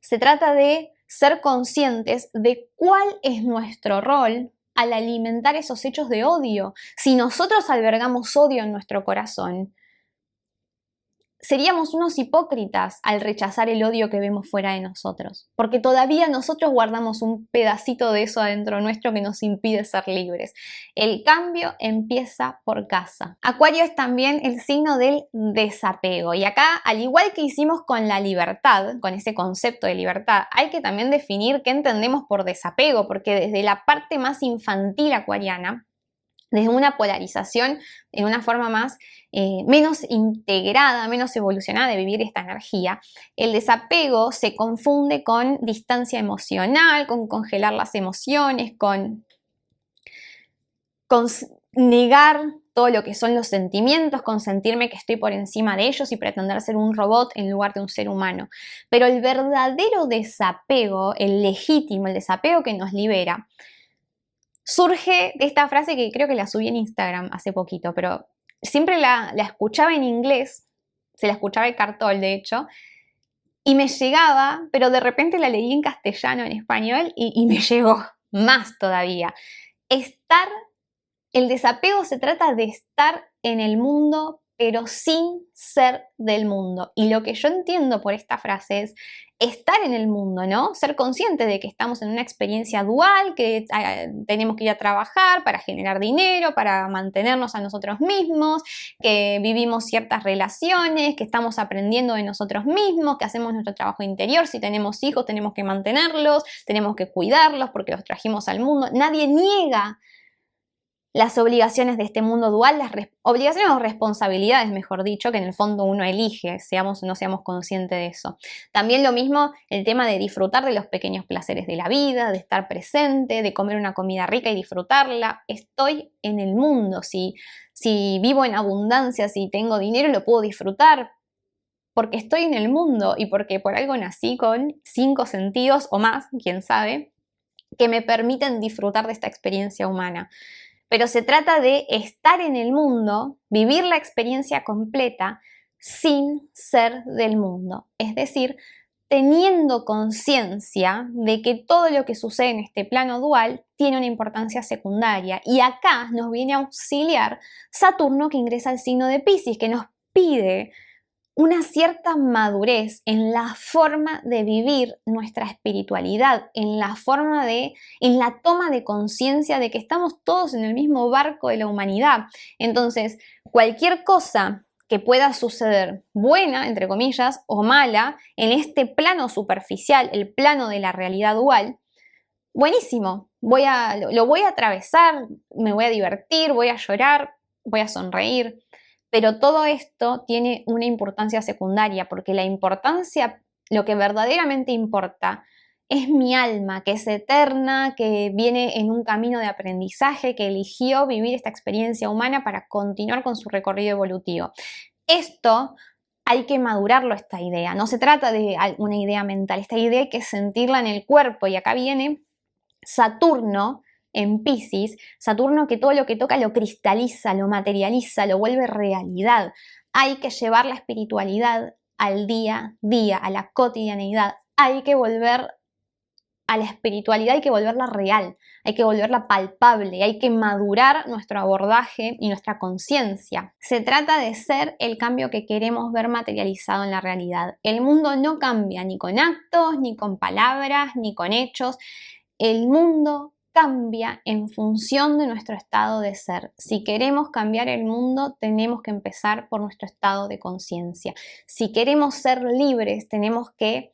Se trata de ser conscientes de cuál es nuestro rol al alimentar esos hechos de odio. Si nosotros albergamos odio en nuestro corazón, seríamos unos hipócritas al rechazar el odio que vemos fuera de nosotros, porque todavía nosotros guardamos un pedacito de eso adentro nuestro que nos impide ser libres. El cambio empieza por casa. Acuario es también el signo del desapego y acá, al igual que hicimos con la libertad, con ese concepto de libertad, hay que también definir qué entendemos por desapego, porque desde la parte más infantil acuariana, desde una polarización en una forma más menos integrada, menos evolucionada de vivir esta energía, el desapego se confunde con distancia emocional, con congelar las emociones, con negar todo lo que son los sentimientos, con sentirme que estoy por encima de ellos y pretender ser un robot en lugar de un ser humano. Pero el verdadero desapego, el legítimo, el desapego que nos libera, surge de esta frase que creo que la subí en Instagram hace poquito, pero siempre la escuchaba en inglés, se la escuchaba en Cartol de hecho, y me llegaba, pero de repente la leí en castellano, en español, y me llegó más todavía. El desapego se trata de estar en el mundo, pero sin ser del mundo. Y lo que yo entiendo por esta frase es estar en el mundo, ¿no? Ser consciente de que estamos en una experiencia dual, que tenemos que ir a trabajar para generar dinero, para mantenernos a nosotros mismos, que vivimos ciertas relaciones, que estamos aprendiendo de nosotros mismos, que hacemos nuestro trabajo interior. Si tenemos hijos, tenemos que mantenerlos, tenemos que cuidarlos porque los trajimos al mundo. Nadie niega las obligaciones de este mundo dual, las obligaciones o responsabilidades, mejor dicho, que en el fondo uno elige, seamos o no seamos conscientes de eso. También lo mismo el tema de disfrutar de los pequeños placeres de la vida, de estar presente, de comer una comida rica y disfrutarla. Estoy en el mundo, si vivo en abundancia, si tengo dinero, lo puedo disfrutar porque estoy en el mundo y porque por algo nací con 5 sentidos o más, quién sabe, que me permiten disfrutar de esta experiencia humana. Pero se trata de estar en el mundo, vivir la experiencia completa sin ser del mundo. Es decir, teniendo conciencia de que todo lo que sucede en este plano dual tiene una importancia secundaria. Y acá nos viene a auxiliar Saturno, que ingresa al signo de Piscis, que nos pide una cierta madurez en la forma de vivir nuestra espiritualidad, en la toma de conciencia de que estamos todos en el mismo barco de la humanidad. Entonces, cualquier cosa que pueda suceder, buena, entre comillas, o mala, en este plano superficial, el plano de la realidad dual, buenísimo, lo voy a atravesar, me voy a divertir, voy a llorar, voy a sonreír, pero todo esto tiene una importancia secundaria, porque la importancia, lo que verdaderamente importa, es mi alma, que es eterna, que viene en un camino de aprendizaje, que eligió vivir esta experiencia humana para continuar con su recorrido evolutivo. Esto hay que madurarlo, esta idea. No se trata de una idea mental, esta idea hay que sentirla en el cuerpo, y acá viene Saturno en Piscis, Saturno que todo lo que toca lo cristaliza, lo materializa, lo vuelve realidad. Hay que llevar la espiritualidad al día a día, a la cotidianeidad. Hay que volver a la espiritualidad, hay que volverla real, hay que volverla palpable, hay que madurar nuestro abordaje y nuestra conciencia. Se trata de ser el cambio que queremos ver materializado en la realidad. El mundo no cambia ni con actos, ni con palabras, ni con hechos. El mundo cambia en función de nuestro estado de ser. Si queremos cambiar el mundo, tenemos que empezar por nuestro estado de conciencia. Si queremos ser libres, tenemos que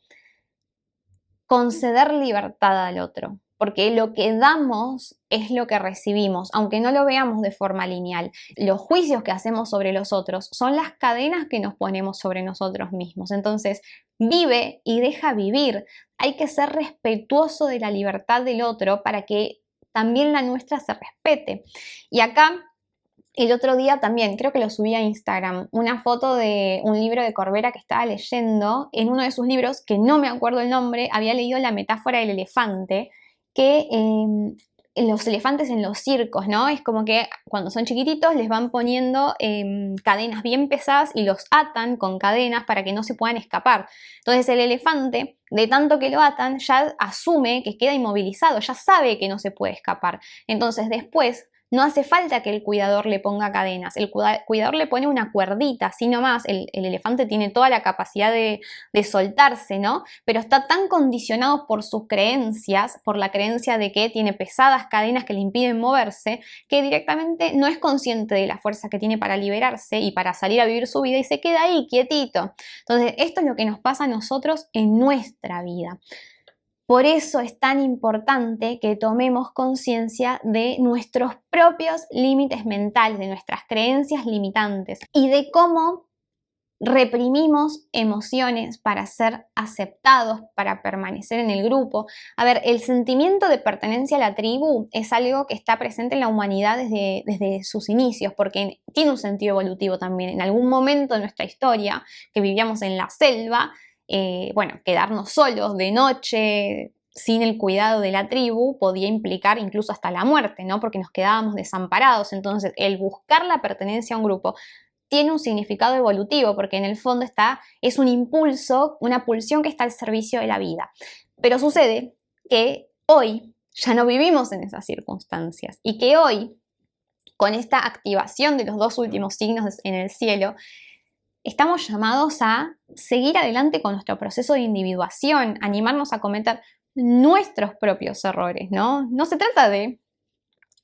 conceder libertad al otro, porque lo que damos es lo que recibimos, aunque no lo veamos de forma lineal. Los juicios que hacemos sobre los otros son las cadenas que nos ponemos sobre nosotros mismos. Entonces, vive y deja vivir. Hay que ser respetuoso de la libertad del otro para que también la nuestra se respete. Y acá el otro día también, creo que lo subí a Instagram, una foto de un libro de Corbera que estaba leyendo. En uno de sus libros, que no me acuerdo el nombre, había leído la metáfora del elefante, que los elefantes en los circos, ¿no? Es como que cuando son chiquititos les van poniendo cadenas bien pesadas y los atan con cadenas para que no se puedan escapar. Entonces el elefante, de tanto que lo atan, ya asume que queda inmovilizado, ya sabe que no se puede escapar. Entonces después no hace falta que el cuidador le ponga cadenas, el cuidador le pone una cuerdita, así nomás. El elefante tiene toda la capacidad de soltarse, ¿no? Pero está tan condicionado por sus creencias, por la creencia de que tiene pesadas cadenas que le impiden moverse, que directamente no es consciente de la fuerza que tiene para liberarse y para salir a vivir su vida, y se queda ahí quietito. Entonces, esto es lo que nos pasa a nosotros en nuestra vida. Por eso es tan importante que tomemos conciencia de nuestros propios límites mentales, de nuestras creencias limitantes y de cómo reprimimos emociones para ser aceptados, para permanecer en el grupo. A ver, el sentimiento de pertenencia a la tribu es algo que está presente en la humanidad desde sus inicios, porque tiene un sentido evolutivo también. En algún momento de nuestra historia, que vivíamos en la selva, quedarnos solos de noche, sin el cuidado de la tribu, podía implicar incluso hasta la muerte, ¿no? Porque nos quedábamos desamparados. Entonces, el buscar la pertenencia a un grupo tiene un significado evolutivo, porque en el fondo es un impulso, una pulsión que está al servicio de la vida. Pero sucede que hoy ya no vivimos en esas circunstancias, y que hoy, con esta activación de los dos últimos signos en el cielo, estamos llamados a seguir adelante con nuestro proceso de individuación, animarnos a cometer nuestros propios errores, ¿no? No se trata de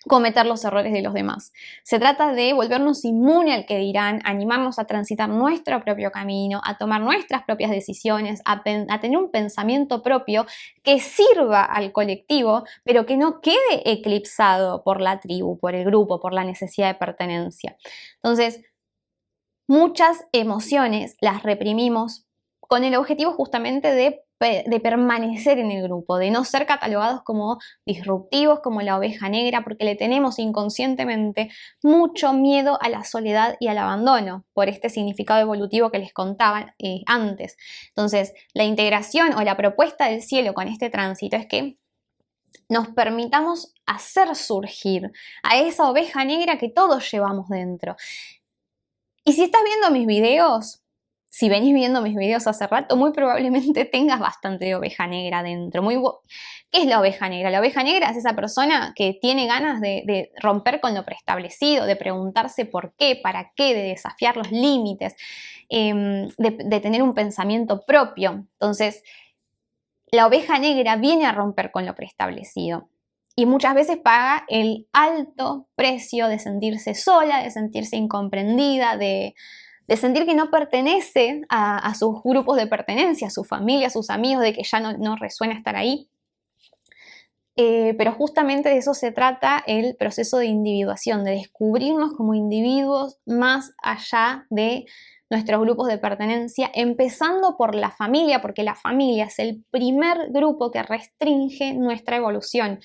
cometer los errores de los demás. Se trata de volvernos inmunes al que dirán, animarnos a transitar nuestro propio camino, a tomar nuestras propias decisiones, a tener un pensamiento propio que sirva al colectivo, pero que no quede eclipsado por la tribu, por el grupo, por la necesidad de pertenencia. Entonces, muchas emociones las reprimimos con el objetivo justamente de permanecer en el grupo, de no ser catalogados como disruptivos, como la oveja negra, porque le tenemos inconscientemente mucho miedo a la soledad y al abandono, por este significado evolutivo que les contaba antes. Entonces, la integración o la propuesta del cielo con este tránsito es que nos permitamos hacer surgir a esa oveja negra que todos llevamos dentro. Y si estás viendo mis videos, si venís viendo mis videos hace rato, muy probablemente tengas bastante de oveja negra dentro. ¿Qué es la oveja negra? La oveja negra es esa persona que tiene ganas de romper con lo preestablecido, de preguntarse por qué, para qué, de desafiar los límites, de tener un pensamiento propio. Entonces, la oveja negra viene a romper con lo preestablecido. Y muchas veces paga el alto precio de sentirse sola, de sentirse incomprendida, de sentir que no pertenece a sus grupos de pertenencia, a su familia, a sus amigos, de que ya no resuena estar ahí. pero justamente de eso se trata el proceso de individuación, de descubrirnos como individuos más allá de nuestros grupos de pertenencia, empezando por la familia, porque la familia es el primer grupo que restringe nuestra evolución.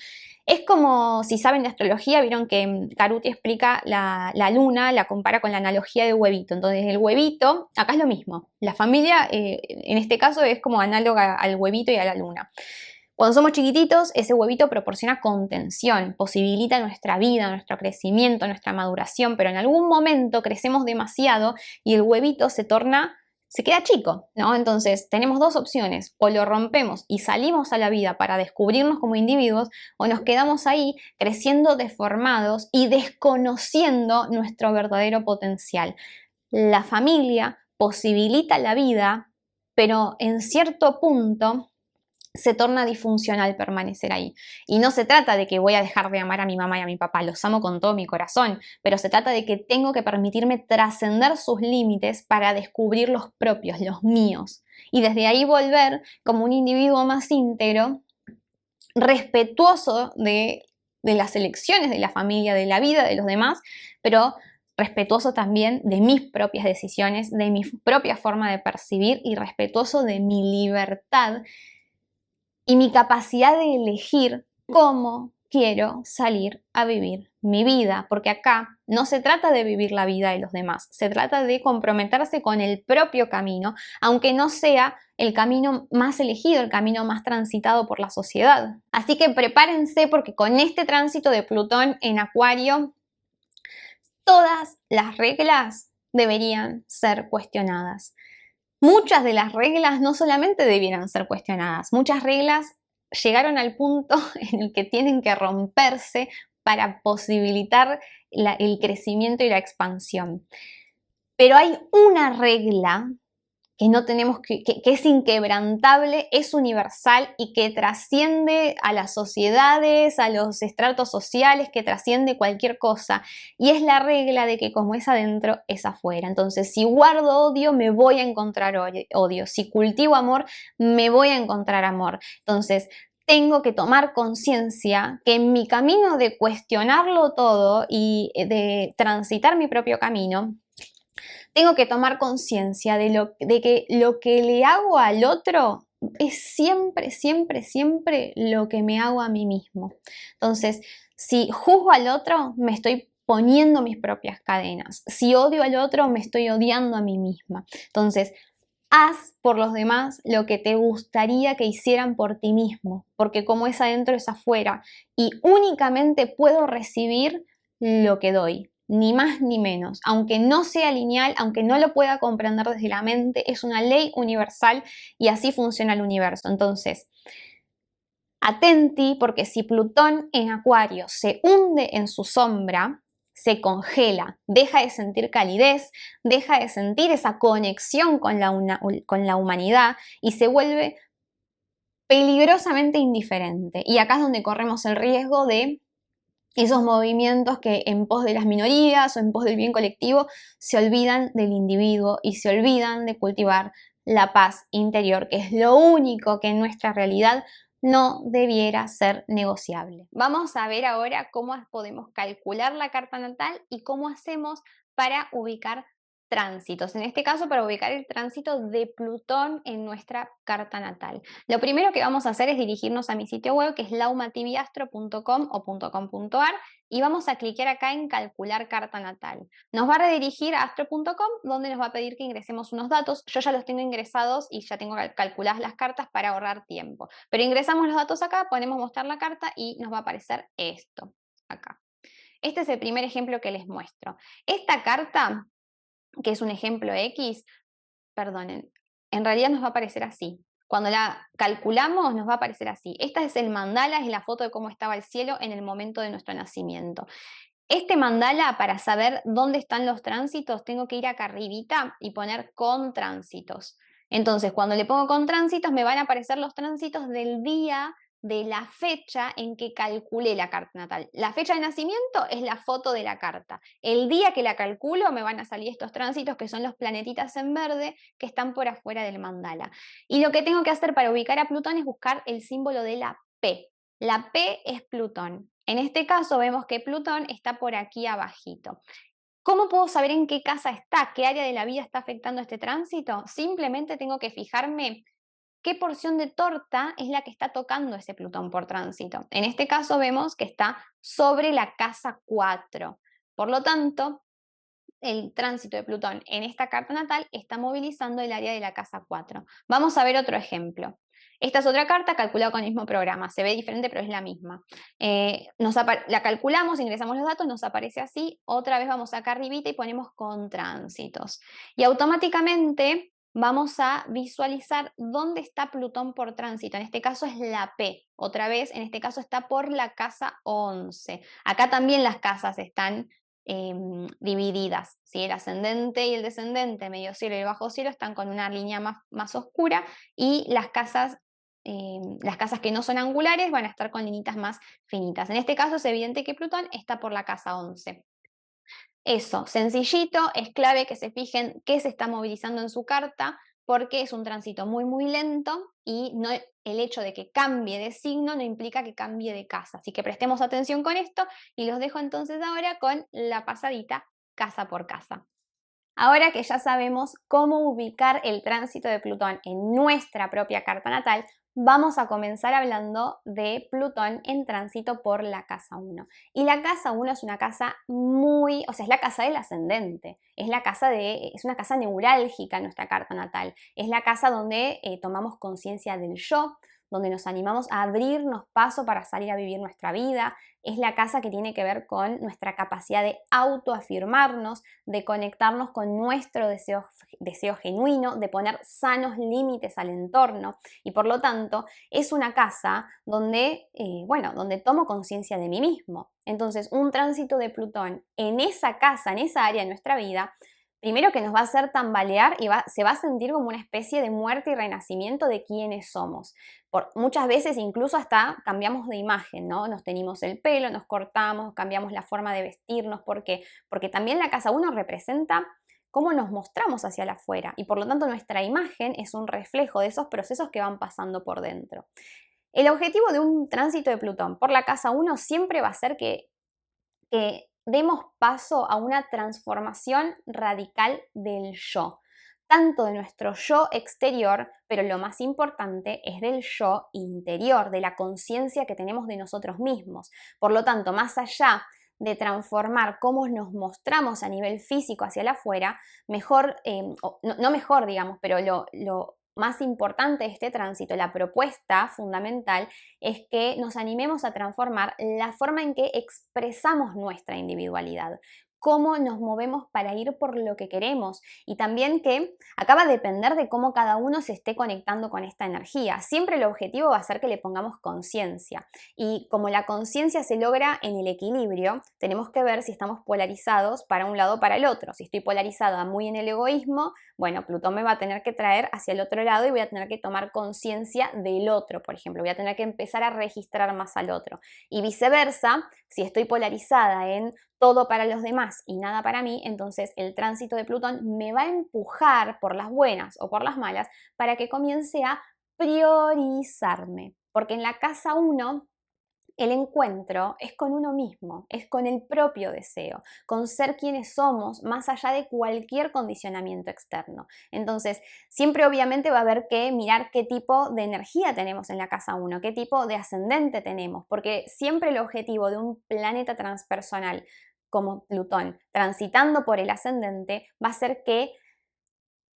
Es como, si saben de astrología, vieron que Caruti explica la luna, la compara con la analogía de huevito. Entonces, el huevito, acá es lo mismo. La familia, en este caso, es como análoga al huevito y a la luna. Cuando somos chiquititos, ese huevito proporciona contención, posibilita nuestra vida, nuestro crecimiento, nuestra maduración, pero en algún momento crecemos demasiado y el huevito se queda chico, ¿no? Entonces tenemos dos opciones, o lo rompemos y salimos a la vida para descubrirnos como individuos, o nos quedamos ahí creciendo deformados y desconociendo nuestro verdadero potencial. La familia posibilita la vida, pero en cierto punto se torna disfuncional permanecer ahí. Y no se trata de que voy a dejar de amar a mi mamá y a mi papá, los amo con todo mi corazón, pero se trata de que tengo que permitirme trascender sus límites para descubrir los propios, los míos. Y desde ahí volver como un individuo más íntegro, respetuoso de las elecciones de la familia, de la vida de los demás, pero respetuoso también de mis propias decisiones, de mi propia forma de percibir y respetuoso de mi libertad y mi capacidad de elegir cómo quiero salir a vivir mi vida, porque acá no se trata de vivir la vida de los demás, se trata de comprometerse con el propio camino, aunque no sea el camino más elegido, el camino más transitado por la sociedad. Así que prepárense porque con este tránsito de Plutón en Acuario, todas las reglas deberían ser cuestionadas. Muchas de las reglas no solamente debieran ser cuestionadas, muchas reglas llegaron al punto en el que tienen que romperse para posibilitar el crecimiento y la expansión. Pero hay una regla que no tenemos que es inquebrantable, es universal y que trasciende a las sociedades, a los estratos sociales, que trasciende cualquier cosa. Y es la regla de que como es adentro, es afuera. Entonces, si guardo odio, me voy a encontrar odio. Si cultivo amor, me voy a encontrar amor. Entonces, tengo que tomar conciencia que en mi camino de cuestionarlo todo y de transitar mi propio camino, tengo que tomar conciencia de que lo que le hago al otro es siempre, siempre, siempre lo que me hago a mí mismo. Entonces, si juzgo al otro, me estoy poniendo mis propias cadenas. Si odio al otro, me estoy odiando a mí misma. Entonces, haz por los demás lo que te gustaría que hicieran por ti mismo, porque como es adentro es afuera y únicamente puedo recibir lo que doy, ni más ni menos. Aunque no sea lineal, aunque no lo pueda comprender desde la mente, es una ley universal y así funciona el universo. Entonces, atenti porque si Plutón en Acuario se hunde en su sombra, se congela, deja de sentir calidez, deja de sentir esa conexión con la humanidad y se vuelve peligrosamente indiferente. Y acá es donde corremos el riesgo de esos movimientos que en pos de las minorías o en pos del bien colectivo se olvidan del individuo y se olvidan de cultivar la paz interior, que es lo único que en nuestra realidad no debiera ser negociable. Vamos a ver ahora cómo podemos calcular la carta natal y cómo hacemos para ubicar tránsitos. En este caso, para ubicar el tránsito de Plutón en nuestra carta natal. Lo primero que vamos a hacer es dirigirnos a mi sitio web, que es laumativiastro.com o .com.ar, y vamos a clicar acá en calcular carta natal. Nos va a redirigir a astro.com, donde nos va a pedir que ingresemos unos datos. Yo ya los tengo ingresados y ya tengo calculadas las cartas para ahorrar tiempo. Pero ingresamos los datos acá, ponemos mostrar la carta y nos va a aparecer esto acá. Este es el primer ejemplo que les muestro. Esta carta, que es un ejemplo X, perdonen, en realidad nos va a aparecer así. Cuando la calculamos nos va a aparecer así. Esta es el mandala, es la foto de cómo estaba el cielo en el momento de nuestro nacimiento. Este mandala, para saber dónde están los tránsitos, tengo que ir acá arribita y poner con tránsitos. Entonces, cuando le pongo con tránsitos, me van a aparecer los tránsitos del día de la fecha en que calculé la carta natal. La fecha de nacimiento es la foto de la carta. El día que la calculo me van a salir estos tránsitos que son los planetitas en verde que están por afuera del mandala. Y lo que tengo que hacer para ubicar a Plutón es buscar el símbolo de la P. La P es Plutón. En este caso vemos que Plutón está por aquí abajito. ¿Cómo puedo saber en qué casa está? ¿Qué área de la vida está afectando este tránsito? Simplemente tengo que fijarme qué porción de torta es la que está tocando ese Plutón por tránsito. En este caso vemos que está sobre la casa 4. Por lo tanto, el tránsito de Plutón en esta carta natal está movilizando el área de la casa 4. Vamos a ver otro ejemplo. Esta es otra carta calculada con el mismo programa, se ve diferente pero es la misma. La calculamos, ingresamos los datos, nos aparece así, otra vez vamos acá arribita y ponemos con tránsitos. Y automáticamente vamos a visualizar dónde está Plutón por tránsito, en este caso es la P, otra vez en este caso está por la casa 11. Acá también las casas están divididas, ¿sí? El ascendente y el descendente, medio cielo y el bajo cielo, están con una línea más oscura y las casas que no son angulares van a estar con linitas más finitas. En este caso es evidente que Plutón está por la casa 11. Eso, sencillito, es clave que se fijen qué se está movilizando en su carta, porque es un tránsito muy lento y no, el hecho de que cambie de signo no implica que cambie de casa. Así que prestemos atención con esto y los dejo entonces ahora con la pasadita casa por casa. Ahora que ya sabemos cómo ubicar el tránsito de Plutón en nuestra propia carta natal, vamos a comenzar hablando de Plutón en tránsito por la casa 1. Y la casa 1 es una casa es la casa del ascendente, es una casa neurálgica en nuestra carta natal, es la casa donde tomamos conciencia del yo, donde nos animamos a abrirnos paso para salir a vivir nuestra vida, es la casa que tiene que ver con nuestra capacidad de autoafirmarnos, de conectarnos con nuestro deseo genuino, de poner sanos límites al entorno y por lo tanto es una casa donde, donde tomo conciencia de mí mismo. Entonces un tránsito de Plutón en esa casa, en esa área de nuestra vida, primero que nos va a hacer tambalear y se va a sentir como una especie de muerte y renacimiento de quiénes somos. Muchas veces incluso hasta cambiamos de imagen, ¿no? Nos teñimos el pelo, nos cortamos, cambiamos la forma de vestirnos. ¿Por qué? Porque también la casa 1 representa cómo nos mostramos hacia el afuera y por lo tanto nuestra imagen es un reflejo de esos procesos que van pasando por dentro. El objetivo de un tránsito de Plutón por la casa 1 siempre va a ser que demos paso a una transformación radical del yo, tanto de nuestro yo exterior, pero lo más importante es del yo interior, de la conciencia que tenemos de nosotros mismos. Por lo tanto, más allá de transformar cómo nos mostramos a nivel físico hacia el afuera, mejor, no mejor, digamos, pero lo más importante de este tránsito, la propuesta fundamental, es que nos animemos a transformar la forma en que expresamos nuestra individualidad, cómo nos movemos para ir por lo que queremos y también que acaba de depender de cómo cada uno se esté conectando con esta energía. Siempre el objetivo va a ser que le pongamos conciencia y como la conciencia se logra en el equilibrio, tenemos que ver si estamos polarizados para un lado o para el otro. Si estoy polarizada muy en el egoísmo, bueno, Plutón me va a tener que traer hacia el otro lado y voy a tener que tomar conciencia del otro, por ejemplo, voy a tener que empezar a registrar más al otro. Y viceversa, si estoy polarizada en todo para los demás y nada para mí, entonces el tránsito de Plutón me va a empujar por las buenas o por las malas para que comience a priorizarme. Porque en la casa 1 el encuentro es con uno mismo, es con el propio deseo, con ser quienes somos más allá de cualquier condicionamiento externo. Entonces, siempre obviamente va a haber que mirar qué tipo de energía tenemos en la casa 1, qué tipo de ascendente tenemos, porque siempre el objetivo de un planeta transpersonal como Plutón transitando por el ascendente va a ser que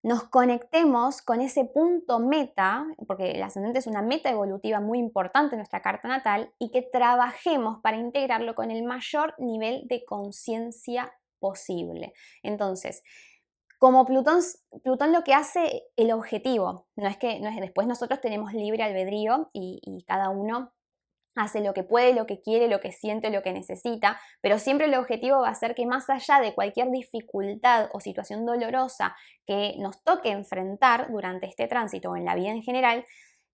nos conectemos con ese punto meta, porque el ascendente es una meta evolutiva muy importante en nuestra carta natal, y que trabajemos para integrarlo con el mayor nivel de conciencia posible. Entonces, como Plutón lo que hace, el objetivo, después nosotros tenemos libre albedrío y cada uno hace lo que puede, lo que quiere, lo que siente, lo que necesita, pero siempre el objetivo va a ser que más allá de cualquier dificultad o situación dolorosa que nos toque enfrentar durante este tránsito o en la vida en general,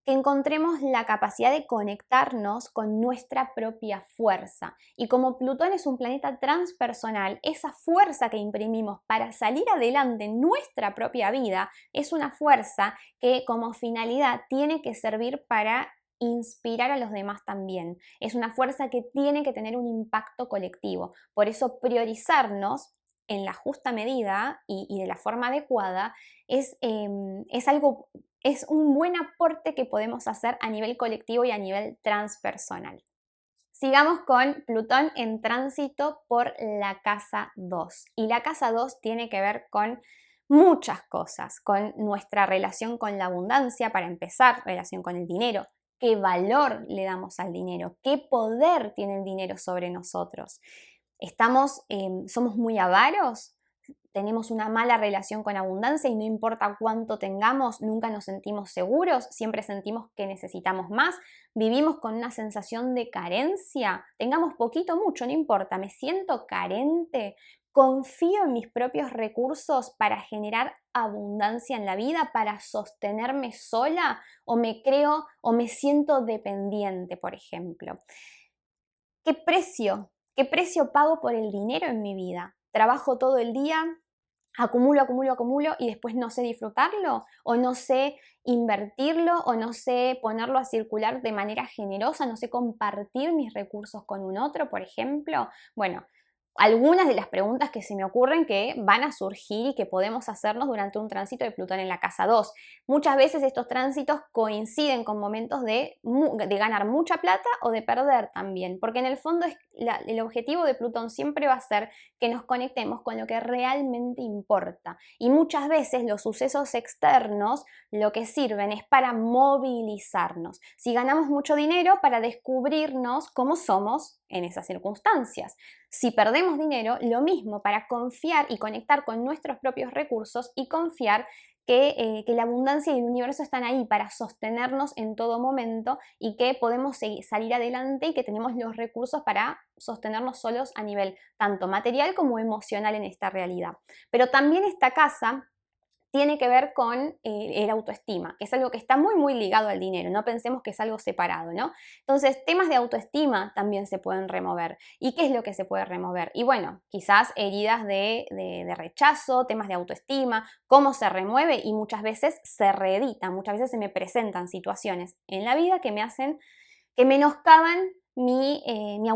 que encontremos la capacidad de conectarnos con nuestra propia fuerza. Y como Plutón es un planeta transpersonal, esa fuerza que imprimimos para salir adelante en nuestra propia vida es una fuerza que como finalidad tiene que servir para inspirar a los demás también. Es una fuerza que tiene que tener un impacto colectivo. Por eso priorizarnos en la justa medida y de la forma adecuada es un buen aporte que podemos hacer a nivel colectivo y a nivel transpersonal. Sigamos con Plutón en tránsito por la casa 2. Y la casa 2 tiene que ver con muchas cosas, con nuestra relación con la abundancia, para empezar, relación con el dinero, qué valor le damos al dinero, qué poder tiene el dinero sobre nosotros. Somos muy avaros, tenemos una mala relación con abundancia y no importa cuánto tengamos, nunca nos sentimos seguros, siempre sentimos que necesitamos más, vivimos con una sensación de carencia, tengamos poquito o mucho, no importa, me siento carente, confío en mis propios recursos para generar abundancia en la vida, para sostenerme sola o me creo o me siento dependiente, por ejemplo. ¿Qué precio? ¿Qué precio pago por el dinero en mi vida? ¿Trabajo todo el día? Acumulo, acumulo, acumulo y después no sé disfrutarlo o no sé invertirlo o no sé ponerlo a circular de manera generosa, no sé compartir mis recursos con un otro, por ejemplo. Bueno, algunas de las preguntas que se me ocurren que van a surgir y que podemos hacernos durante un tránsito de Plutón en la casa 2. Muchas veces estos tránsitos coinciden con momentos de ganar mucha plata o de perder también, porque en el fondo el objetivo de Plutón siempre va a ser que nos conectemos con lo que realmente importa. Y muchas veces los sucesos externos lo que sirven es para movilizarnos. Si ganamos mucho dinero, para descubrirnos cómo somos en esas circunstancias. Si perdemos dinero, lo mismo, para confiar y conectar con nuestros propios recursos y confiar que la abundancia y el universo están ahí para sostenernos en todo momento y que podemos salir adelante y que tenemos los recursos para sostenernos solos a nivel tanto material como emocional en esta realidad. Pero también esta casa tiene que ver con el autoestima, que es algo que está muy, muy ligado al dinero. No pensemos que es algo separado, ¿no? Entonces, temas de autoestima también se pueden remover. ¿Y qué es lo que se puede remover? Y bueno, quizás heridas de rechazo, temas de autoestima, cómo se remueve y muchas veces se reedita. Muchas veces se me presentan situaciones en la vida que me hacen, que menoscaban mi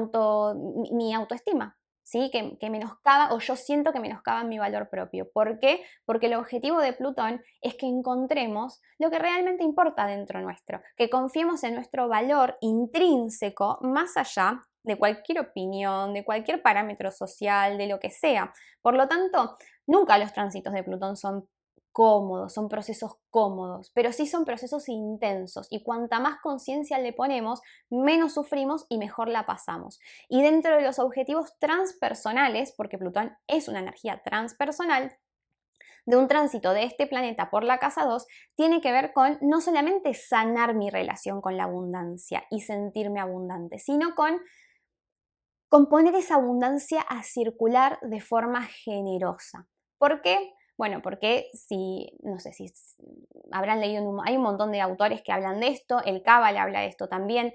autoestima. ¿Sí? Que menoscaba, o yo siento que menoscaban mi valor propio. ¿Por qué? Porque el objetivo de Plutón es que encontremos lo que realmente importa dentro nuestro, que confiemos en nuestro valor intrínseco más allá de cualquier opinión, de cualquier parámetro social, de lo que sea. Por lo tanto, nunca los tránsitos de Plutón son cómodos, son procesos cómodos, pero sí son procesos intensos y cuanta más conciencia le ponemos, menos sufrimos y mejor la pasamos. Y dentro de los objetivos transpersonales, porque Plutón es una energía transpersonal, de un tránsito de este planeta por la casa 2 tiene que ver con no solamente sanar mi relación con la abundancia y sentirme abundante, sino con poner esa abundancia a circular de forma generosa. ¿Por qué? Bueno, porque no sé si habrán leído, hay un montón de autores que hablan de esto, el Cábala habla de esto también,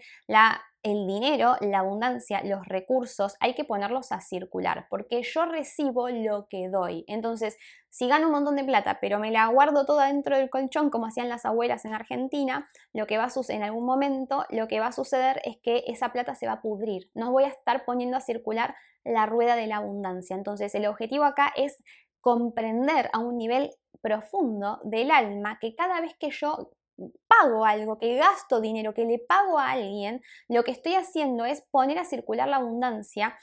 el dinero, la abundancia, los recursos, hay que ponerlos a circular, porque yo recibo lo que doy. Entonces, si gano un montón de plata, pero me la guardo toda dentro del colchón, como hacían las abuelas en Argentina, lo que va a suceder en algún momento, lo que va a suceder es que esa plata se va a pudrir. No voy a estar poniendo a circular la rueda de la abundancia. Entonces, el objetivo acá es comprender a un nivel profundo del alma que cada vez que yo pago algo, que gasto dinero, que le pago a alguien, lo que estoy haciendo es poner a circular la abundancia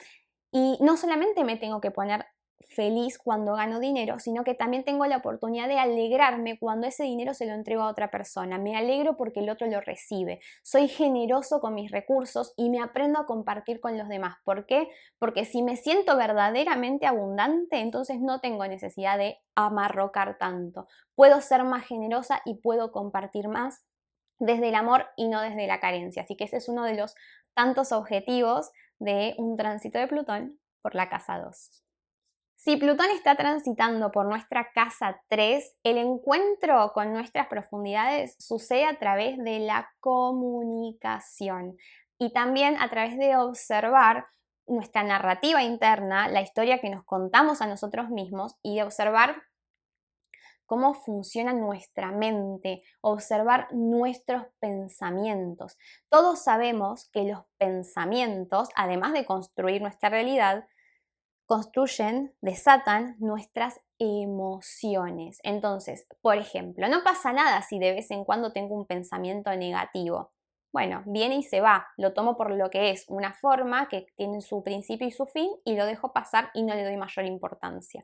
y no solamente me tengo que poner feliz cuando gano dinero, sino que también tengo la oportunidad de alegrarme cuando ese dinero se lo entrego a otra persona. Me alegro porque el otro lo recibe. Soy generoso con mis recursos y me aprendo a compartir con los demás. ¿Por qué? Porque si me siento verdaderamente abundante, entonces no tengo necesidad de amarrocar tanto. Puedo ser más generosa y puedo compartir más desde el amor y no desde la carencia. Así que ese es uno de los tantos objetivos de un tránsito de Plutón por la casa 2. Si Plutón está transitando por nuestra casa 3, el encuentro con nuestras profundidades sucede a través de la comunicación y también a través de observar nuestra narrativa interna, la historia que nos contamos a nosotros mismos y de observar cómo funciona nuestra mente, observar nuestros pensamientos. Todos sabemos que los pensamientos, además de construir nuestra realidad, desatan nuestras emociones. Entonces, por ejemplo, no pasa nada si de vez en cuando tengo un pensamiento negativo. Bueno, viene y se va, lo tomo por lo que es, una forma que tiene su principio y su fin y lo dejo pasar y no le doy mayor importancia.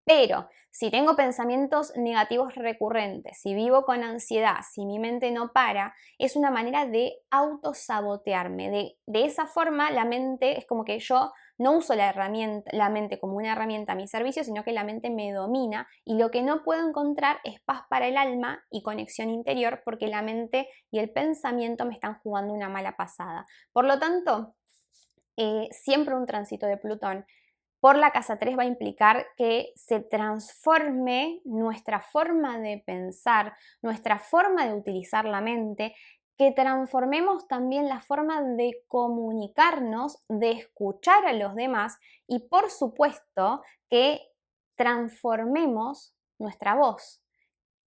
Pero si tengo pensamientos negativos recurrentes, si vivo con ansiedad, si mi mente no para, es una manera de autosabotearme. De esa forma, la mente es como que yo no uso la mente como una herramienta a mi servicio, sino que la mente me domina y lo que no puedo encontrar es paz para el alma y conexión interior porque la mente y el pensamiento me están jugando una mala pasada. Por lo tanto, siempre un tránsito de Plutón por la casa 3 va a implicar que se transforme nuestra forma de pensar, nuestra forma de utilizar la mente, que transformemos también la forma de comunicarnos, de escuchar a los demás y por supuesto que transformemos nuestra voz.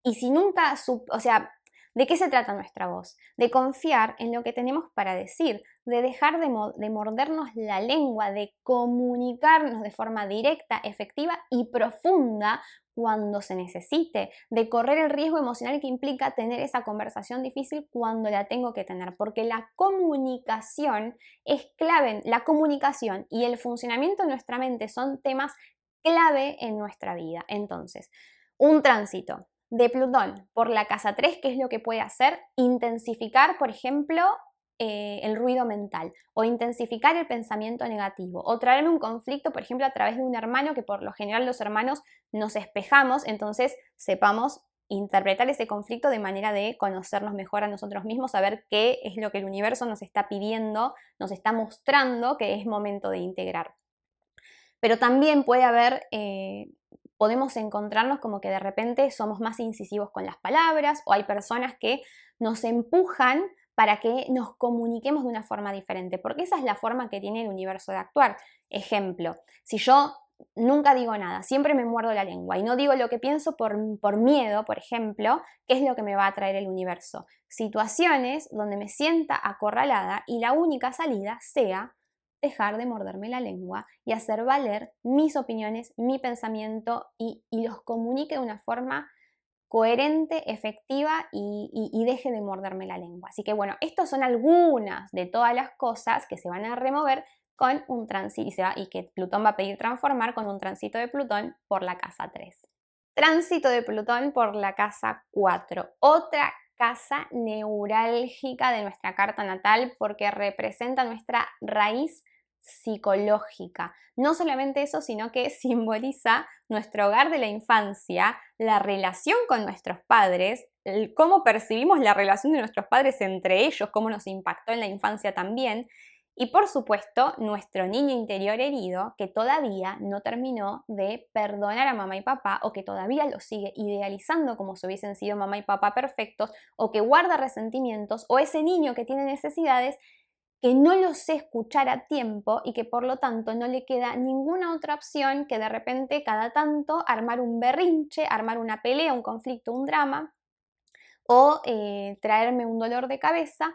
Y si nunca, o sea, ¿de qué se trata nuestra voz? De confiar en lo que tenemos para decir, de dejar de mordernos la lengua, de comunicarnos de forma directa, efectiva y profunda cuando se necesite, de correr el riesgo emocional que implica tener esa conversación difícil cuando la tengo que tener, porque la comunicación es clave, la comunicación y el funcionamiento de nuestra mente son temas clave en nuestra vida. Entonces, un tránsito de Plutón por la casa 3, ¿qué es lo que puede hacer? Intensificar, por ejemplo, el ruido mental o intensificar el pensamiento negativo o traerme un conflicto, por ejemplo, a través de un hermano, que por lo general los hermanos nos espejamos, entonces sepamos interpretar ese conflicto de manera de conocernos mejor a nosotros mismos, saber qué es lo que el universo nos está pidiendo, nos está mostrando que es momento de integrar. Pero también puede haber, podemos encontrarnos como que de repente somos más incisivos con las palabras o hay personas que nos empujan para que nos comuniquemos de una forma diferente, porque esa es la forma que tiene el universo de actuar. Ejemplo, si yo nunca digo nada, siempre me muerdo la lengua y no digo lo que pienso por miedo, por ejemplo, ¿qué es lo que me va a traer el universo? Situaciones donde me sienta acorralada y la única salida sea dejar de morderme la lengua y hacer valer mis opiniones, mi pensamiento y los comunique de una forma coherente, efectiva y deje de morderme la lengua. Así que bueno, estas son algunas de todas las cosas que se van a remover con un tránsito y que Plutón va a pedir transformar con un tránsito de Plutón por la casa 3. Tránsito de Plutón por la casa 4. Otra casa neurálgica de nuestra carta natal porque representa nuestra raíz psicológica. No solamente eso, sino que simboliza nuestro hogar de la infancia, la relación con nuestros padres, cómo percibimos la relación de nuestros padres entre ellos, cómo nos impactó en la infancia también, y por supuesto nuestro niño interior herido que todavía no terminó de perdonar a mamá y papá o que todavía lo sigue idealizando como si hubiesen sido mamá y papá perfectos o que guarda resentimientos o ese niño que tiene necesidades que no lo sé escuchar a tiempo y que por lo tanto no le queda ninguna otra opción que de repente cada tanto armar un berrinche, armar una pelea, un conflicto, un drama o traerme un dolor de cabeza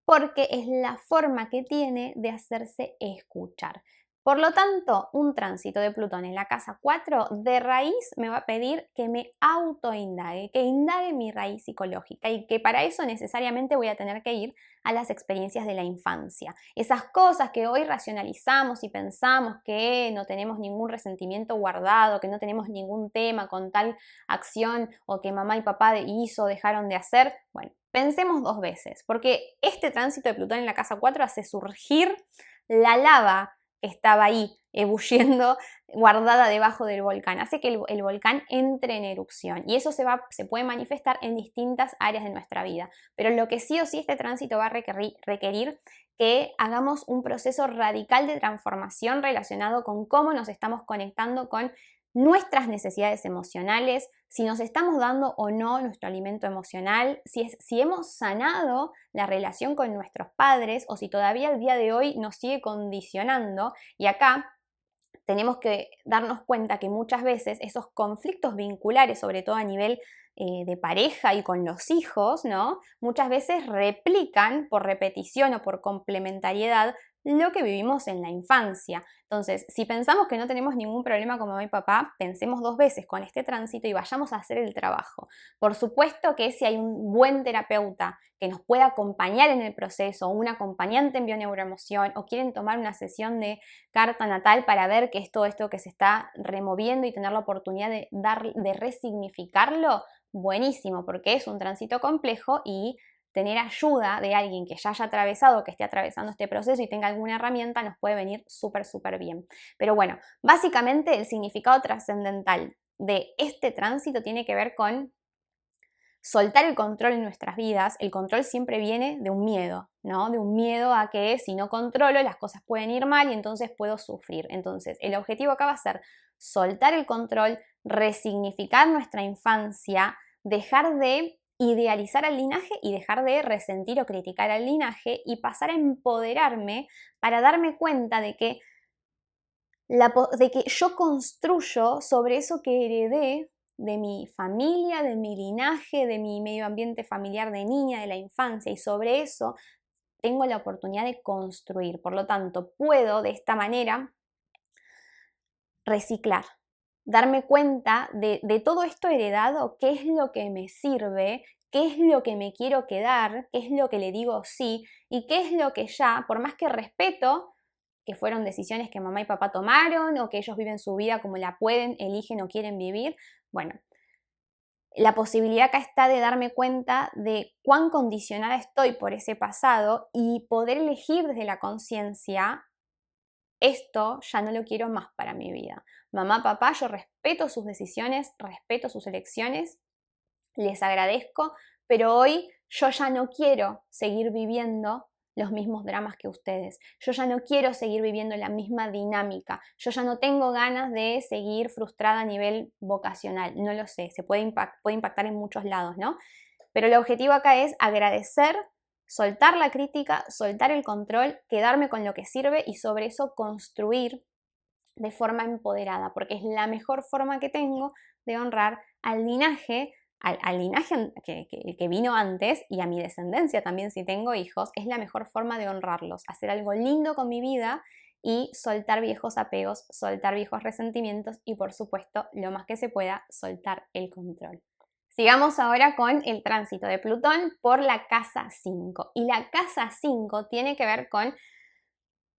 porque es la forma que tiene de hacerse escuchar. Por lo tanto, un tránsito de Plutón en la casa 4 de raíz me va a pedir que me autoindague, que indague mi raíz psicológica y que para eso necesariamente voy a tener que ir a las experiencias de la infancia. Esas cosas que hoy racionalizamos y pensamos que no tenemos ningún resentimiento guardado, que no tenemos ningún tema con tal acción o que mamá y papá hizo, dejaron de hacer, bueno, pensemos dos veces, porque este tránsito de Plutón en la casa 4 hace surgir la lava que estaba ahí ebulliendo, guardada debajo del volcán. Hace que el volcán entre en erupción y eso se puede manifestar en distintas áreas de nuestra vida. Pero lo que sí o sí este tránsito va a requerir que hagamos un proceso radical de transformación relacionado con cómo nos estamos conectando con nuestras necesidades emocionales, si nos estamos dando o no nuestro alimento emocional, si hemos sanado la relación con nuestros padres o si todavía el día de hoy nos sigue condicionando. Y acá tenemos que darnos cuenta que muchas veces esos conflictos vinculares, sobre todo a nivel de pareja y con los hijos, ¿no? Muchas veces replican por repetición o por complementariedad lo que vivimos en la infancia. Entonces, si pensamos que no tenemos ningún problema con mamá y papá, pensemos 2 veces con este tránsito y vayamos a hacer el trabajo. Por supuesto que si hay un buen terapeuta que nos pueda acompañar en el proceso, un acompañante en bioneuroemoción, o quieren tomar una sesión de carta natal para ver qué es todo esto que se está removiendo y tener la oportunidad de resignificarlo, buenísimo, porque es un tránsito complejo y tener ayuda de alguien que ya haya atravesado, que esté atravesando este proceso y tenga alguna herramienta, nos puede venir súper, súper bien. Pero bueno, básicamente el significado trascendental de este tránsito tiene que ver con soltar el control en nuestras vidas. El control siempre viene de un miedo, ¿no? De un miedo a que si no controlo las cosas pueden ir mal y entonces puedo sufrir. Entonces, el objetivo acá va a ser soltar el control, resignificar nuestra infancia, dejar de idealizar al linaje y dejar de resentir o criticar al linaje y pasar a empoderarme para darme cuenta de que yo construyo sobre eso que heredé de mi familia, de mi linaje, de mi medio ambiente familiar de niña, de la infancia, y sobre eso tengo la oportunidad de construir. Por lo tanto, puedo de esta manera reciclar, darme cuenta de todo esto heredado, qué es lo que me sirve, qué es lo que me quiero quedar, qué es lo que le digo sí y qué es lo que ya, por más que respeto, que fueron decisiones que mamá y papá tomaron o que ellos viven su vida como la pueden, eligen o quieren vivir, bueno, la posibilidad acá está de darme cuenta de cuán condicionada estoy por ese pasado y poder elegir desde la conciencia, esto ya no lo quiero más para mi vida. Mamá, papá, yo respeto sus decisiones, respeto sus elecciones, les agradezco, pero hoy yo ya no quiero seguir viviendo los mismos dramas que ustedes. Yo ya no quiero seguir viviendo la misma dinámica. Yo ya no tengo ganas de seguir frustrada a nivel vocacional. No lo sé, puede impactar en muchos lados, ¿no? Pero el objetivo acá es agradecer, soltar la crítica, soltar el control, quedarme con lo que sirve y sobre eso construir de forma empoderada, porque es la mejor forma que tengo de honrar al linaje, al linaje que vino antes y a mi descendencia también si tengo hijos, es la mejor forma de honrarlos, hacer algo lindo con mi vida y soltar viejos apegos, soltar viejos resentimientos y por supuesto, lo más que se pueda, soltar el control. Sigamos ahora con el tránsito de Plutón por la casa 5. Y la casa 5 tiene que ver con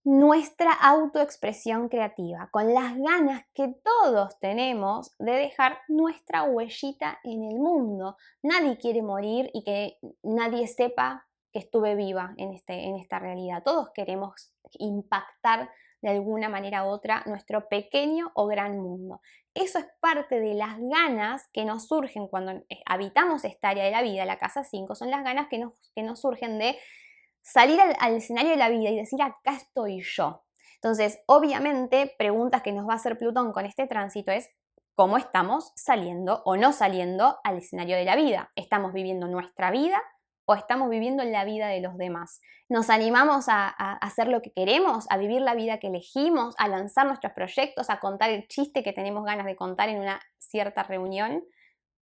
nuestra autoexpresión creativa, con las ganas que todos tenemos de dejar nuestra huellita en el mundo. Nadie quiere morir y que nadie sepa que estuve viva en esta realidad. Todos queremos impactar de alguna manera u otra nuestro pequeño o gran mundo. Eso es parte de las ganas que nos surgen cuando habitamos esta área de la vida, la casa 5, son las ganas que nos surgen de salir al escenario de la vida y decir, acá estoy yo. Entonces, obviamente, preguntas que nos va a hacer Plutón con este tránsito es cómo estamos saliendo o no saliendo al escenario de la vida. ¿Estamos viviendo nuestra vida o estamos viviendo la vida de los demás? ¿Nos animamos a hacer lo que queremos, a vivir la vida que elegimos, a lanzar nuestros proyectos, a contar el chiste que tenemos ganas de contar en una cierta reunión?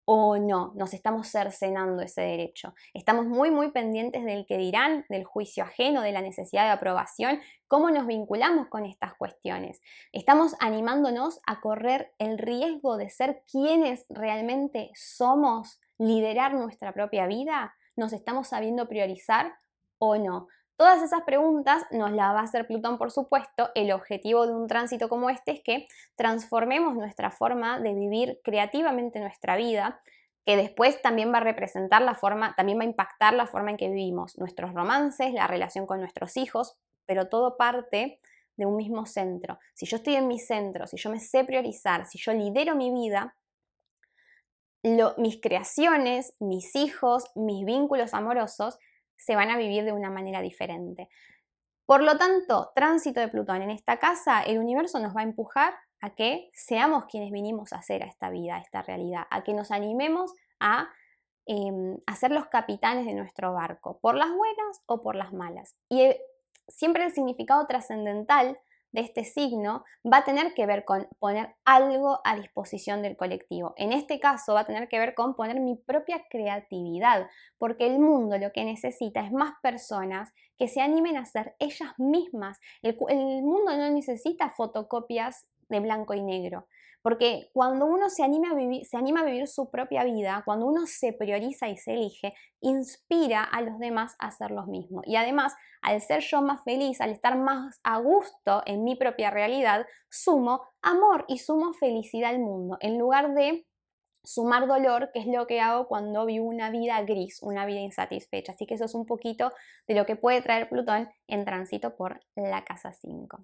¿O no? Nos estamos cercenando ese derecho. Estamos muy, muy pendientes del que dirán, del juicio ajeno, de la necesidad de aprobación. ¿Cómo nos vinculamos con estas cuestiones? ¿Estamos animándonos a correr el riesgo de ser quienes realmente somos, liderar nuestra propia vida? ¿Nos estamos sabiendo priorizar o no? Todas esas preguntas nos las va a hacer Plutón, por supuesto. El objetivo de un tránsito como este es que transformemos nuestra forma de vivir creativamente nuestra vida, que después también va a representar también va a impactar la forma en que vivimos nuestros romances, la relación con nuestros hijos, pero todo parte de un mismo centro. Si yo estoy en mi centro, si yo me sé priorizar, si yo lidero mi vida, mis creaciones, mis hijos, mis vínculos amorosos se van a vivir de una manera diferente. Por lo tanto, tránsito de Plutón en esta casa, el universo nos va a empujar a que seamos quienes vinimos a hacer a esta vida, a esta realidad, a que nos animemos a ser los capitanes de nuestro barco, por las buenas o por las malas. Y siempre el significado trascendental de este signo va a tener que ver con poner algo a disposición del colectivo. En este caso va a tener que ver con poner mi propia creatividad, porque el mundo lo que necesita es más personas que se animen a ser ellas mismas. El mundo no necesita fotocopias de blanco y negro. Porque cuando uno se anima a vivir su propia vida, cuando uno se prioriza y se elige, inspira a los demás a hacer lo mismo. Y además, al ser yo más feliz, al estar más a gusto en mi propia realidad, sumo amor y sumo felicidad al mundo, en lugar de sumar dolor, que es lo que hago cuando vivo una vida gris, una vida insatisfecha. Así que eso es un poquito de lo que puede traer Plutón en tránsito por la casa 5.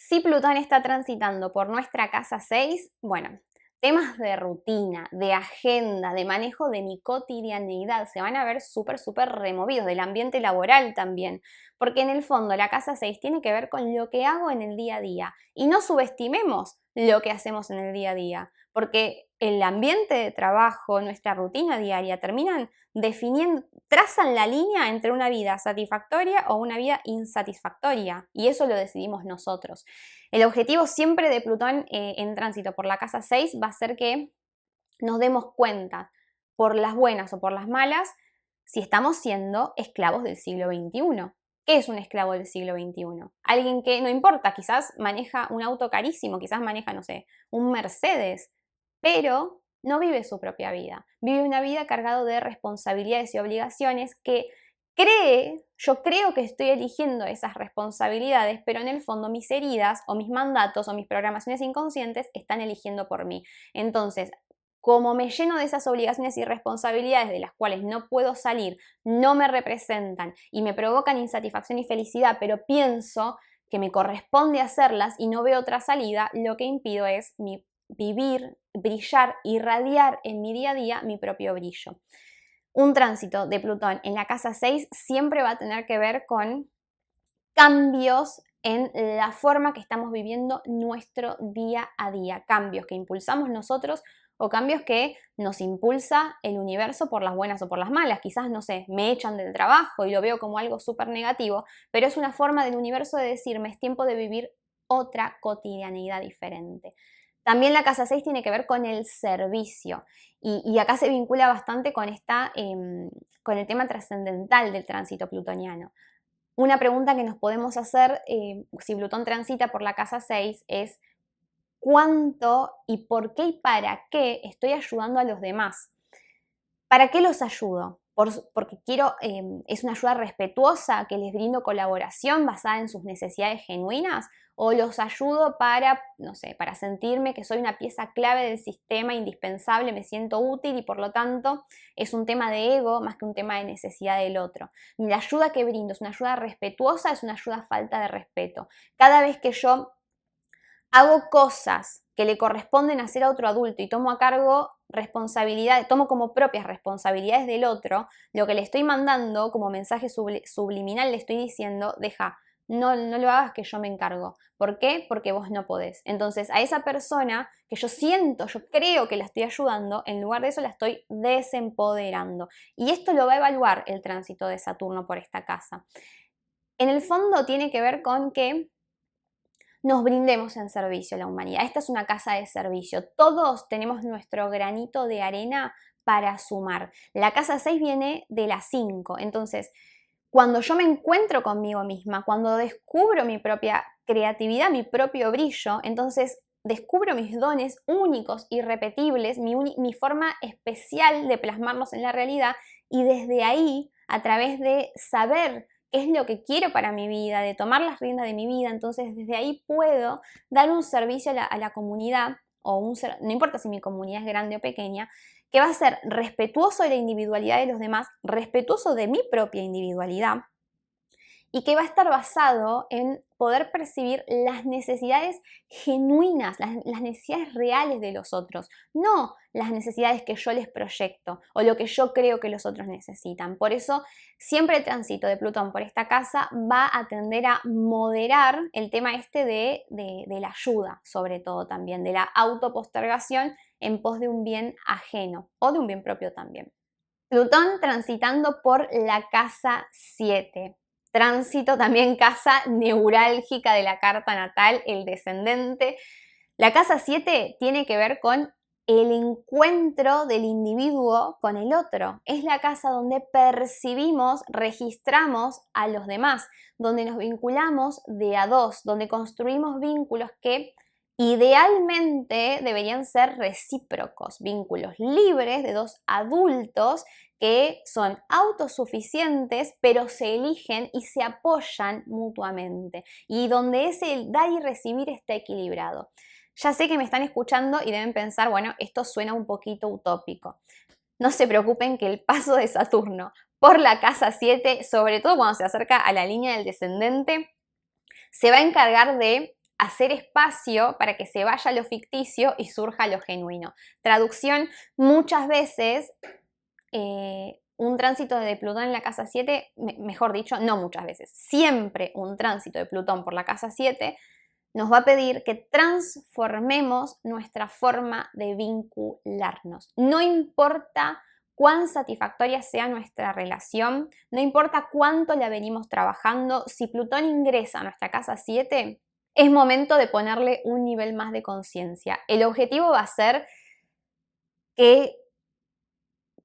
Si Plutón está transitando por nuestra casa 6, bueno, temas de rutina, de agenda, de manejo de mi cotidianeidad se van a ver súper removidos, del ambiente laboral también, porque en el fondo la casa 6 tiene que ver con lo que hago en el día a día y no subestimemos lo que hacemos en el día a día, porque el ambiente de trabajo, nuestra rutina diaria terminan definiendo, trazan la línea entre una vida satisfactoria o una vida insatisfactoria, y eso lo decidimos nosotros. El objetivo siempre de Plutón en tránsito por la casa 6 va a ser que nos demos cuenta, por las buenas o por las malas, si estamos siendo esclavos del siglo XXI. ¿Qué es un esclavo del siglo XXI? Alguien que, no importa, quizás maneja un auto carísimo, quizás maneja, no sé, un Mercedes, pero no vive su propia vida. Vive una vida cargada de responsabilidades y obligaciones que yo creo que estoy eligiendo esas responsabilidades, pero en el fondo mis heridas o mis mandatos o mis programaciones inconscientes están eligiendo por mí. Entonces, como me lleno de esas obligaciones y responsabilidades de las cuales no puedo salir, no me representan y me provocan insatisfacción y felicidad, pero pienso que me corresponde hacerlas y no veo otra salida, lo que impido es vivir, brillar, irradiar en mi día a día mi propio brillo. Un tránsito de Plutón en la casa 6 siempre va a tener que ver con cambios en la forma que estamos viviendo nuestro día a día, cambios que impulsamos nosotros o cambios que nos impulsa el universo por las buenas o por las malas. Quizás, no sé, me echan del trabajo y lo veo como algo súper negativo, pero es una forma del universo de decirme es tiempo de vivir otra cotidianeidad diferente. También la casa 6 tiene que ver con el servicio y acá se vincula bastante con el tema trascendental del tránsito plutoniano. Una pregunta que nos podemos hacer si Plutón transita por la casa 6 es ¿cuánto y por qué y para qué estoy ayudando a los demás? ¿Para qué los ayudo? Porque quiero, es una ayuda respetuosa, que les brindo colaboración basada en sus necesidades genuinas, o los ayudo para, no sé, para sentirme que soy una pieza clave del sistema, indispensable, me siento útil y por lo tanto es un tema de ego más que un tema de necesidad del otro. La ayuda que brindo es una ayuda respetuosa, es una ayuda falta de respeto. Cada vez que yo hago cosas que le corresponden hacer a otro adulto y tomo a cargo responsabilidades, tomo como propias responsabilidades del otro, lo que le estoy mandando como mensaje subliminal le estoy diciendo, deja, no lo hagas que yo me encargo. ¿Por qué? Porque vos no podés. Entonces a esa persona que yo siento, yo creo que la estoy ayudando, en lugar de eso la estoy desempoderando. Y esto lo va a evaluar el tránsito de Saturno por esta casa. En el fondo tiene que ver con que nos brindemos en servicio a la humanidad. Esta es una casa de servicio. Todos tenemos nuestro granito de arena para sumar. La casa 6 viene de la 5. Entonces, cuando yo me encuentro conmigo misma, cuando descubro mi propia creatividad, mi propio brillo, entonces descubro mis dones únicos, irrepetibles, mi forma especial de plasmarlos en la realidad y desde ahí, a través de saber qué es lo que quiero para mi vida, de tomar las riendas de mi vida, entonces desde ahí puedo dar un servicio a la comunidad, no importa si mi comunidad es grande o pequeña, que va a ser respetuoso de la individualidad de los demás, respetuoso de mi propia individualidad, y que va a estar basado en poder percibir las necesidades genuinas, las necesidades reales de los otros, no las necesidades que yo les proyecto o lo que yo creo que los otros necesitan. Por eso siempre el tránsito de Plutón por esta casa va a tender a moderar el tema de la ayuda, sobre todo también, de la autopostergación en pos de un bien ajeno o de un bien propio también. Plutón transitando por la casa 7. tránsito, también casa neurálgica de la carta natal, el descendente. La casa 7 tiene que ver con el encuentro del individuo con el otro. Es la casa donde percibimos, registramos a los demás, donde nos vinculamos de a dos, donde construimos vínculos que idealmente deberían ser recíprocos, vínculos libres de dos adultos que son autosuficientes, pero se eligen y se apoyan mutuamente, y donde ese dar y recibir está equilibrado. Ya sé que me están escuchando y deben pensar, bueno, esto suena un poquito utópico. No se preocupen que el paso de Saturno por la casa 7, sobre todo cuando se acerca a la línea del descendente, se va a encargar de hacer espacio para que se vaya lo ficticio y surja lo genuino. Traducción, muchas veces un tránsito de Plutón en la casa 7, mejor dicho, no muchas veces, siempre un tránsito de Plutón por la casa 7 nos va a pedir que transformemos nuestra forma de vincularnos. No importa cuán satisfactoria sea nuestra relación, no importa cuánto la venimos trabajando, si Plutón ingresa a nuestra casa 7, es momento de ponerle un nivel más de conciencia. El objetivo va a ser que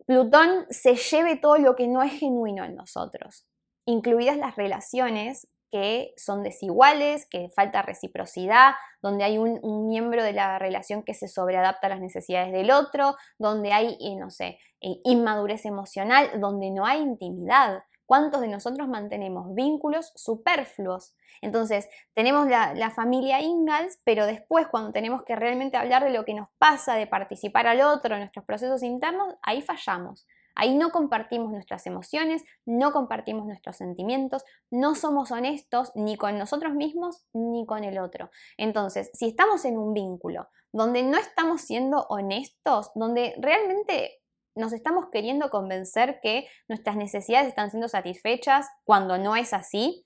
Plutón se lleve todo lo que no es genuino en nosotros, incluidas las relaciones que son desiguales, que falta reciprocidad, donde hay un miembro de la relación que se sobreadapta a las necesidades del otro, donde hay, no sé, inmadurez emocional, donde no hay intimidad. ¿Cuántos de nosotros mantenemos vínculos superfluos? Entonces, tenemos la familia Ingalls, pero después cuando tenemos que realmente hablar de lo que nos pasa, de participar al otro en nuestros procesos internos, ahí fallamos. Ahí no compartimos nuestras emociones, no compartimos nuestros sentimientos, no somos honestos ni con nosotros mismos ni con el otro. Entonces, si estamos en un vínculo donde no estamos siendo honestos, donde realmente nos estamos queriendo convencer que nuestras necesidades están siendo satisfechas cuando no es así,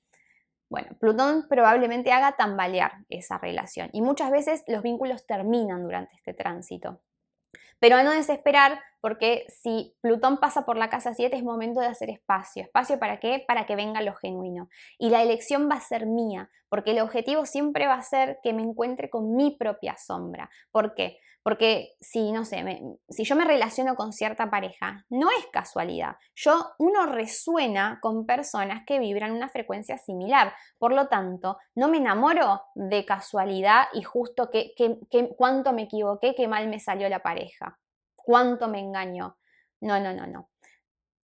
bueno, Plutón probablemente haga tambalear esa relación y muchas veces los vínculos terminan durante este tránsito. Pero a no desesperar, porque si Plutón pasa por la casa 7 es momento de hacer espacio. ¿Espacio para qué? Para que venga lo genuino. Y la elección va a ser mía, porque el objetivo siempre va a ser que me encuentre con mi propia sombra. ¿Por qué? Porque si, no sé, si yo me relaciono con cierta pareja, no es casualidad. Uno resuena con personas que vibran una frecuencia similar. Por lo tanto, no me enamoro de casualidad y justo cuánto me equivoqué, qué mal me salió la pareja, cuánto me engañó. No, no, no, no.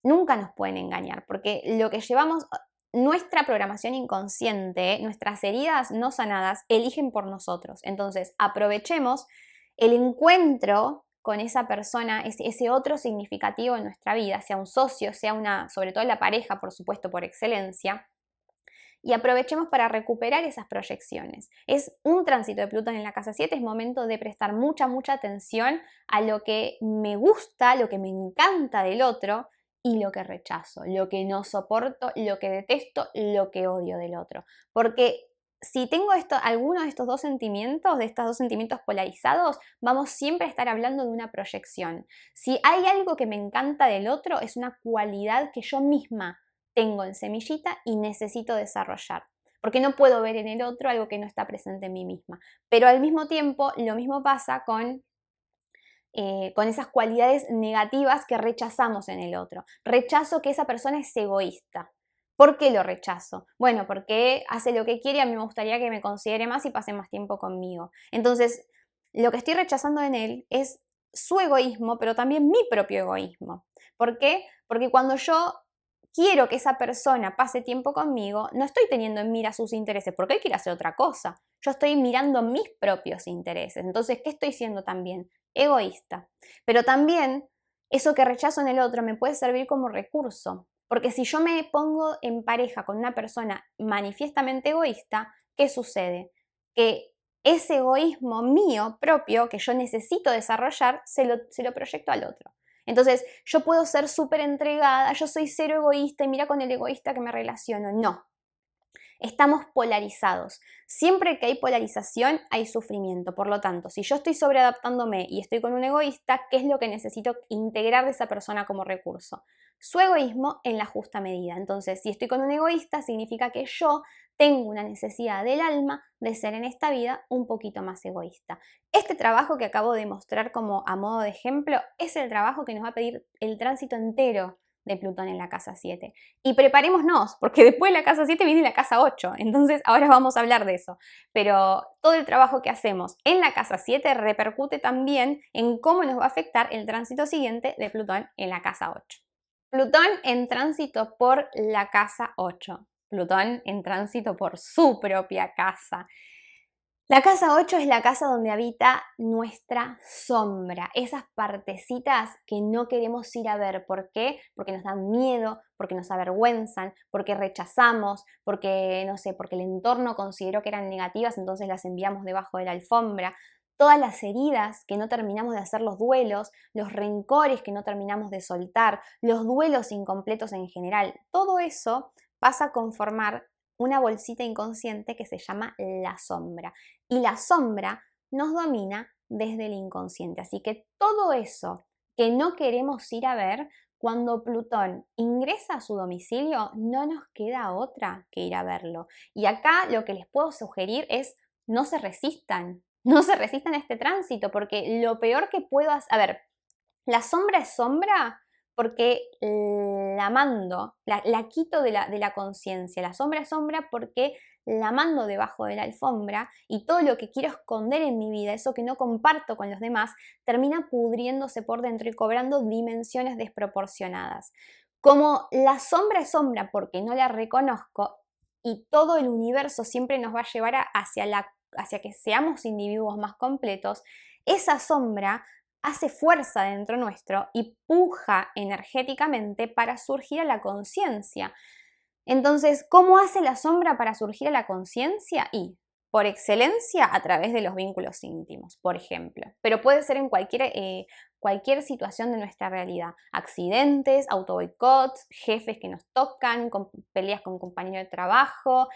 Nunca nos pueden engañar, porque lo que llevamos, nuestra programación inconsciente, nuestras heridas no sanadas, eligen por nosotros. Entonces, aprovechemos el encuentro con esa persona, ese otro significativo en nuestra vida, sea un socio, sea sobre todo la pareja, por supuesto, por excelencia, y aprovechemos para recuperar esas proyecciones. Es un tránsito de Plutón en la casa 7, es momento de prestar mucha, mucha atención a lo que me gusta, lo que me encanta del otro y lo que rechazo, lo que no soporto, lo que detesto, lo que odio del otro. Porque si tengo alguno de estos dos sentimientos, de estos dos sentimientos polarizados, vamos siempre a estar hablando de una proyección. Si hay algo que me encanta del otro, es una cualidad que yo misma tengo en semillita y necesito desarrollar, porque no puedo ver en el otro algo que no está presente en mí misma. Pero al mismo tiempo, lo mismo pasa con esas cualidades negativas que rechazamos en el otro. Rechazo que esa persona es egoísta. ¿Por qué lo rechazo? Bueno, porque hace lo que quiere y a mí me gustaría que me considere más y pase más tiempo conmigo. Entonces, lo que estoy rechazando en él es su egoísmo, pero también mi propio egoísmo. ¿Por qué? Porque cuando yo quiero que esa persona pase tiempo conmigo, no estoy teniendo en mira sus intereses, porque él quiere hacer otra cosa. Yo estoy mirando mis propios intereses. Entonces, ¿qué estoy siendo también? Egoísta. Pero también eso que rechazo en el otro me puede servir como recurso. Porque si yo me pongo en pareja con una persona manifiestamente egoísta, ¿qué sucede? Que ese egoísmo mío propio que yo necesito desarrollar, se lo proyecto al otro. Entonces, yo puedo ser súper entregada, yo soy cero egoísta y mira con el egoísta que me relaciono. No. Estamos polarizados. Siempre que hay polarización hay sufrimiento. Por lo tanto, si yo estoy sobreadaptándome y estoy con un egoísta, ¿qué es lo que necesito integrar de esa persona como recurso? su egoísmo en la justa medida. Entonces, si estoy con un egoísta, significa que yo tengo una necesidad del alma de ser en esta vida un poquito más egoísta. Este trabajo que acabo de mostrar como a modo de ejemplo es el trabajo que nos va a pedir el tránsito entero de Plutón en la casa 7. Y preparémonos, porque después de la casa 7 viene la casa 8, entonces ahora vamos a hablar de eso. Pero todo el trabajo que hacemos en la casa 7 repercute también en cómo nos va a afectar el tránsito siguiente de Plutón en la casa 8. Plutón en tránsito por la casa 8. Plutón en tránsito por su propia casa. La casa 8 es la casa donde habita nuestra sombra, esas partecitas que no queremos ir a ver. ¿Por qué? Porque nos dan miedo, porque nos avergüenzan, porque rechazamos, porque, no sé, porque el entorno consideró que eran negativas, entonces las enviamos debajo de la alfombra. Todas las heridas que no terminamos de hacer los duelos, los rencores que no terminamos de soltar, los duelos incompletos en general, todo eso pasa a conformar una bolsita inconsciente que se llama la sombra. Y la sombra nos domina desde el inconsciente. Así que todo eso que no queremos ir a ver, cuando Plutón ingresa a su domicilio, no nos queda otra que ir a verlo. Y acá lo que les puedo sugerir es no se resistan. No se resistan a este tránsito, porque lo peor que puedo hacer... A ver, la sombra es sombra porque la mando, la quito de la conciencia. La sombra es sombra porque la mando debajo de la alfombra y todo lo que quiero esconder en mi vida, eso que no comparto con los demás, termina pudriéndose por dentro y cobrando dimensiones desproporcionadas. Como la sombra es sombra porque no la reconozco y todo el universo siempre nos va a llevar hacia que seamos individuos más completos, esa sombra hace fuerza dentro nuestro y puja energéticamente para surgir a la conciencia. Entonces, ¿cómo hace la sombra para surgir a la conciencia? Y, por excelencia, a través de los vínculos íntimos, por ejemplo. Pero puede ser en cualquier situación de nuestra realidad. Accidentes, autoboicots, jefes que nos tocan, peleas con compañeros de trabajo,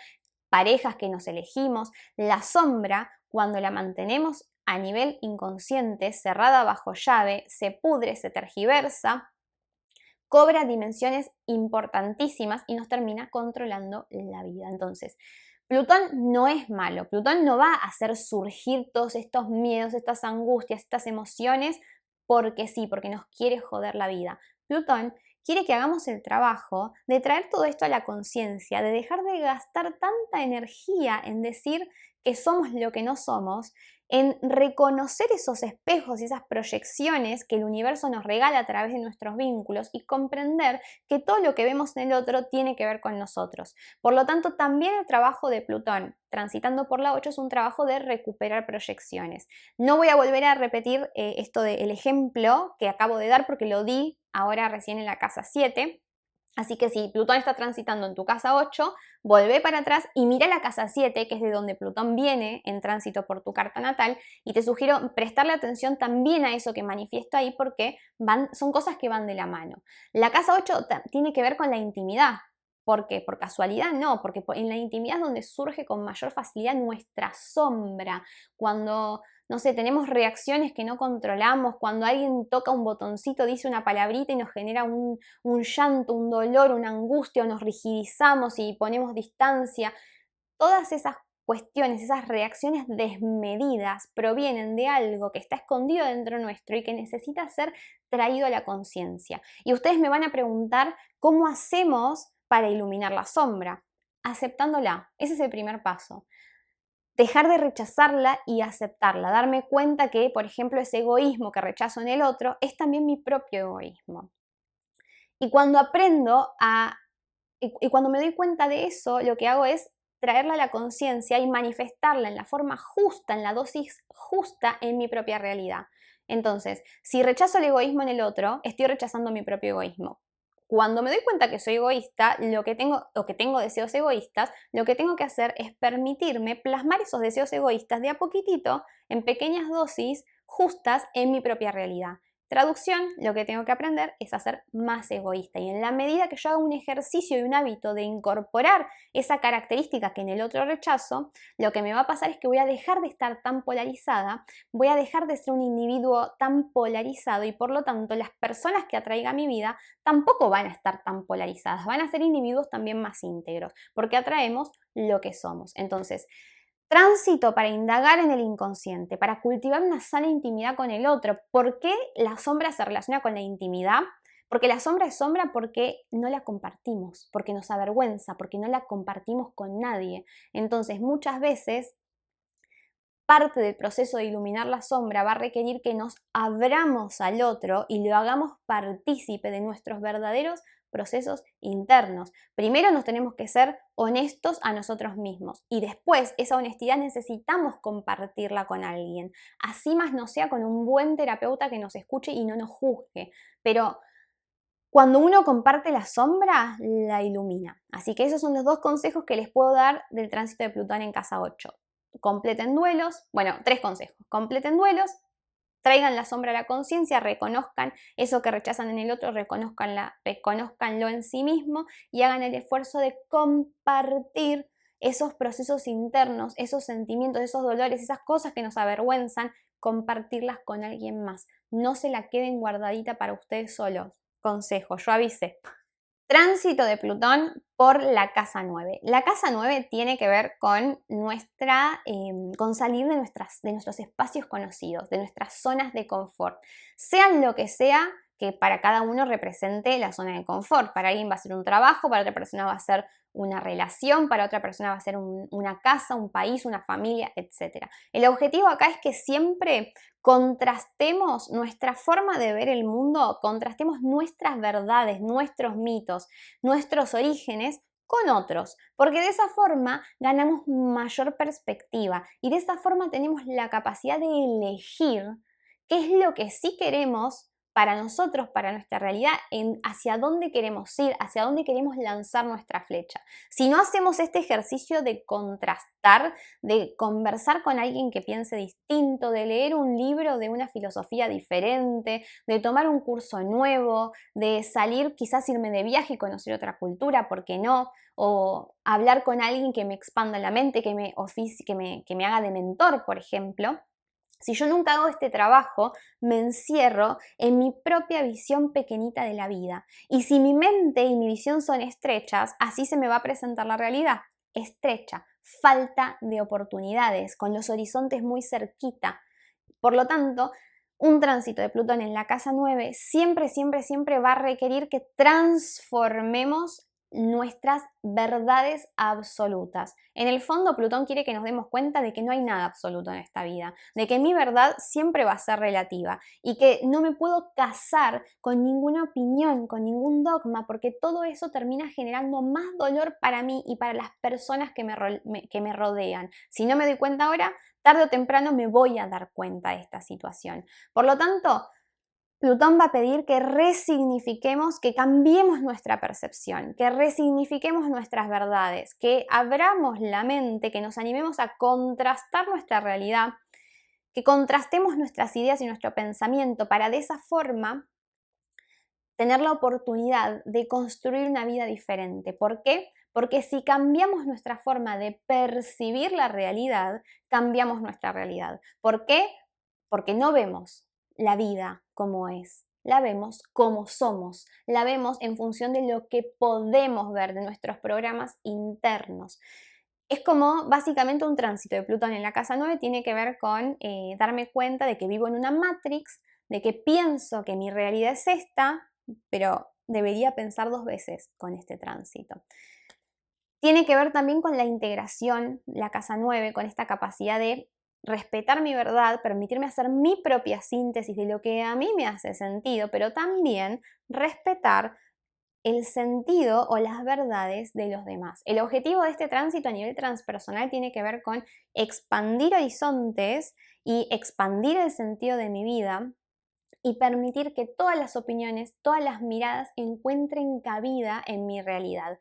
parejas que nos elegimos. La sombra, cuando la mantenemos a nivel inconsciente, cerrada bajo llave, se pudre, se tergiversa, cobra dimensiones importantísimas y nos termina controlando la vida. Entonces, Plutón no es malo, Plutón no va a hacer surgir todos estos miedos, estas angustias, estas emociones porque sí, porque nos quiere joder la vida. Plutón quiere que hagamos el trabajo de traer todo esto a la conciencia, de dejar de gastar tanta energía en decir que somos lo que no somos, en reconocer esos espejos y esas proyecciones que el universo nos regala a través de nuestros vínculos y comprender que todo lo que vemos en el otro tiene que ver con nosotros. Por lo tanto, también el trabajo de Plutón transitando por la 8 es un trabajo de recuperar proyecciones. No voy a volver a repetir esto del ejemplo que acabo de dar porque lo di ahora recién en la casa 7. Así que si Plutón está transitando en tu casa 8, volvé para atrás y mira la casa 7, que es de donde Plutón viene en tránsito por tu carta natal, y te sugiero prestarle atención también a eso que manifiesto ahí porque son cosas que van de la mano. La casa 8 tiene que ver con la intimidad. ¿Por qué? ¿Por casualidad? No, porque en la intimidad es donde surge con mayor facilidad nuestra sombra. Cuando, no sé, tenemos reacciones que no controlamos, cuando alguien toca un botoncito, dice una palabrita y nos genera un llanto, un dolor, una angustia, o nos rigidizamos y ponemos distancia. Todas esas cuestiones, esas reacciones desmedidas provienen de algo que está escondido dentro nuestro y que necesita ser traído a la conciencia. Y ustedes me van a preguntar cómo hacemos para iluminar la sombra. Aceptándola, ese es el primer paso. Dejar de rechazarla y aceptarla, darme cuenta que, por ejemplo, ese egoísmo que rechazo en el otro es también mi propio egoísmo. Y cuando y cuando me doy cuenta de eso, lo que hago es traerla a la conciencia y manifestarla en la forma justa, en la dosis justa en mi propia realidad. Entonces, si rechazo el egoísmo en el otro, estoy rechazando mi propio egoísmo. Cuando me doy cuenta que soy egoísta, o que tengo deseos egoístas, lo que tengo que hacer es permitirme plasmar esos deseos egoístas de a poquitito, en pequeñas dosis justas en mi propia realidad. Traducción, lo que tengo que aprender es a ser más egoísta y en la medida que yo haga un ejercicio y un hábito de incorporar esa característica que en el otro rechazo, lo que me va a pasar es que voy a dejar de estar tan polarizada, voy a dejar de ser un individuo tan polarizado y por lo tanto las personas que atraiga a mi vida tampoco van a estar tan polarizadas, van a ser individuos también más íntegros, porque atraemos lo que somos. Entonces, tránsito para indagar en el inconsciente, para cultivar una sana intimidad con el otro. ¿Por qué la sombra se relaciona con la intimidad? Porque la sombra es sombra porque no la compartimos, porque nos avergüenza, porque no la compartimos con nadie. Entonces, muchas veces parte del proceso de iluminar la sombra va a requerir que nos abramos al otro y lo hagamos partícipe de nuestros verdaderos procesos internos. Primero nos tenemos que ser honestos a nosotros mismos y después esa honestidad necesitamos compartirla con alguien. Así más no sea con un buen terapeuta que nos escuche y no nos juzgue. Pero cuando uno comparte la sombra, la ilumina. Así que esos son los dos consejos que les puedo dar del tránsito de Plutón en casa 8. Completen duelos, bueno, 3 consejos. Completen duelos, traigan la sombra a la conciencia, reconozcan eso que rechazan en el otro, reconozcanlo en sí mismo y hagan el esfuerzo de compartir esos procesos internos, esos sentimientos, esos dolores, esas cosas que nos avergüenzan, compartirlas con alguien más. No se la queden guardadita para ustedes solos. Consejo, yo avisé. Tránsito de Plutón por la casa 9. La casa 9 tiene que ver con con salir de nuestros espacios conocidos, de nuestras zonas de confort. Sean lo que sea que para cada uno represente la zona de confort. Para alguien va a ser un trabajo, para otra persona va a ser una relación, para otra persona va a ser una casa, un país, una familia, etc. El objetivo acá es que siempre contrastemos nuestra forma de ver el mundo, contrastemos nuestras verdades, nuestros mitos, nuestros orígenes con otros, porque de esa forma ganamos mayor perspectiva y de esa forma tenemos la capacidad de elegir qué es lo que sí queremos para nosotros, para nuestra realidad, hacia dónde queremos ir, hacia dónde queremos lanzar nuestra flecha. Si no hacemos este ejercicio de contrastar, de conversar con alguien que piense distinto, de leer un libro de una filosofía diferente, de tomar un curso nuevo, de salir, quizás irme de viaje y conocer otra cultura, ¿por qué no? O hablar con alguien que me expanda la mente, que me haga de mentor, por ejemplo. Si yo nunca hago este trabajo, me encierro en mi propia visión pequeñita de la vida. Y si mi mente y mi visión son estrechas, así se me va a presentar la realidad. Estrecha, falta de oportunidades, con los horizontes muy cerquita. Por lo tanto, un tránsito de Plutón en la casa 9 siempre, siempre, siempre va a requerir que transformemos nuestras verdades absolutas. En el fondo, Plutón quiere que nos demos cuenta de que no hay nada absoluto en esta vida, de que mi verdad siempre va a ser relativa y que no me puedo casar con ninguna opinión, con ningún dogma, porque todo eso termina generando más dolor para mí y para las personas que me rodean. Si no me doy cuenta ahora, tarde o temprano me voy a dar cuenta de esta situación. Por lo tanto, Plutón va a pedir que resignifiquemos, que cambiemos nuestra percepción, que resignifiquemos nuestras verdades, que abramos la mente, que nos animemos a contrastar nuestra realidad, que contrastemos nuestras ideas y nuestro pensamiento para de esa forma tener la oportunidad de construir una vida diferente. ¿Por qué? Porque si cambiamos nuestra forma de percibir la realidad, cambiamos nuestra realidad. ¿Por qué? Porque no vemos la vida como es, la vemos como somos, la vemos en función de lo que podemos ver, de nuestros programas internos. Es como básicamente un tránsito de Plutón en la casa 9 tiene que ver con darme cuenta de que vivo en una matrix, de que pienso que mi realidad es esta, pero debería pensar 2 veces con este tránsito. Tiene que ver también con la integración, la casa 9, con esta capacidad de respetar mi verdad, permitirme hacer mi propia síntesis de lo que a mí me hace sentido, pero también respetar el sentido o las verdades de los demás. El objetivo de este tránsito a nivel transpersonal tiene que ver con expandir horizontes y expandir el sentido de mi vida y permitir que todas las opiniones, todas las miradas encuentren cabida en mi realidad.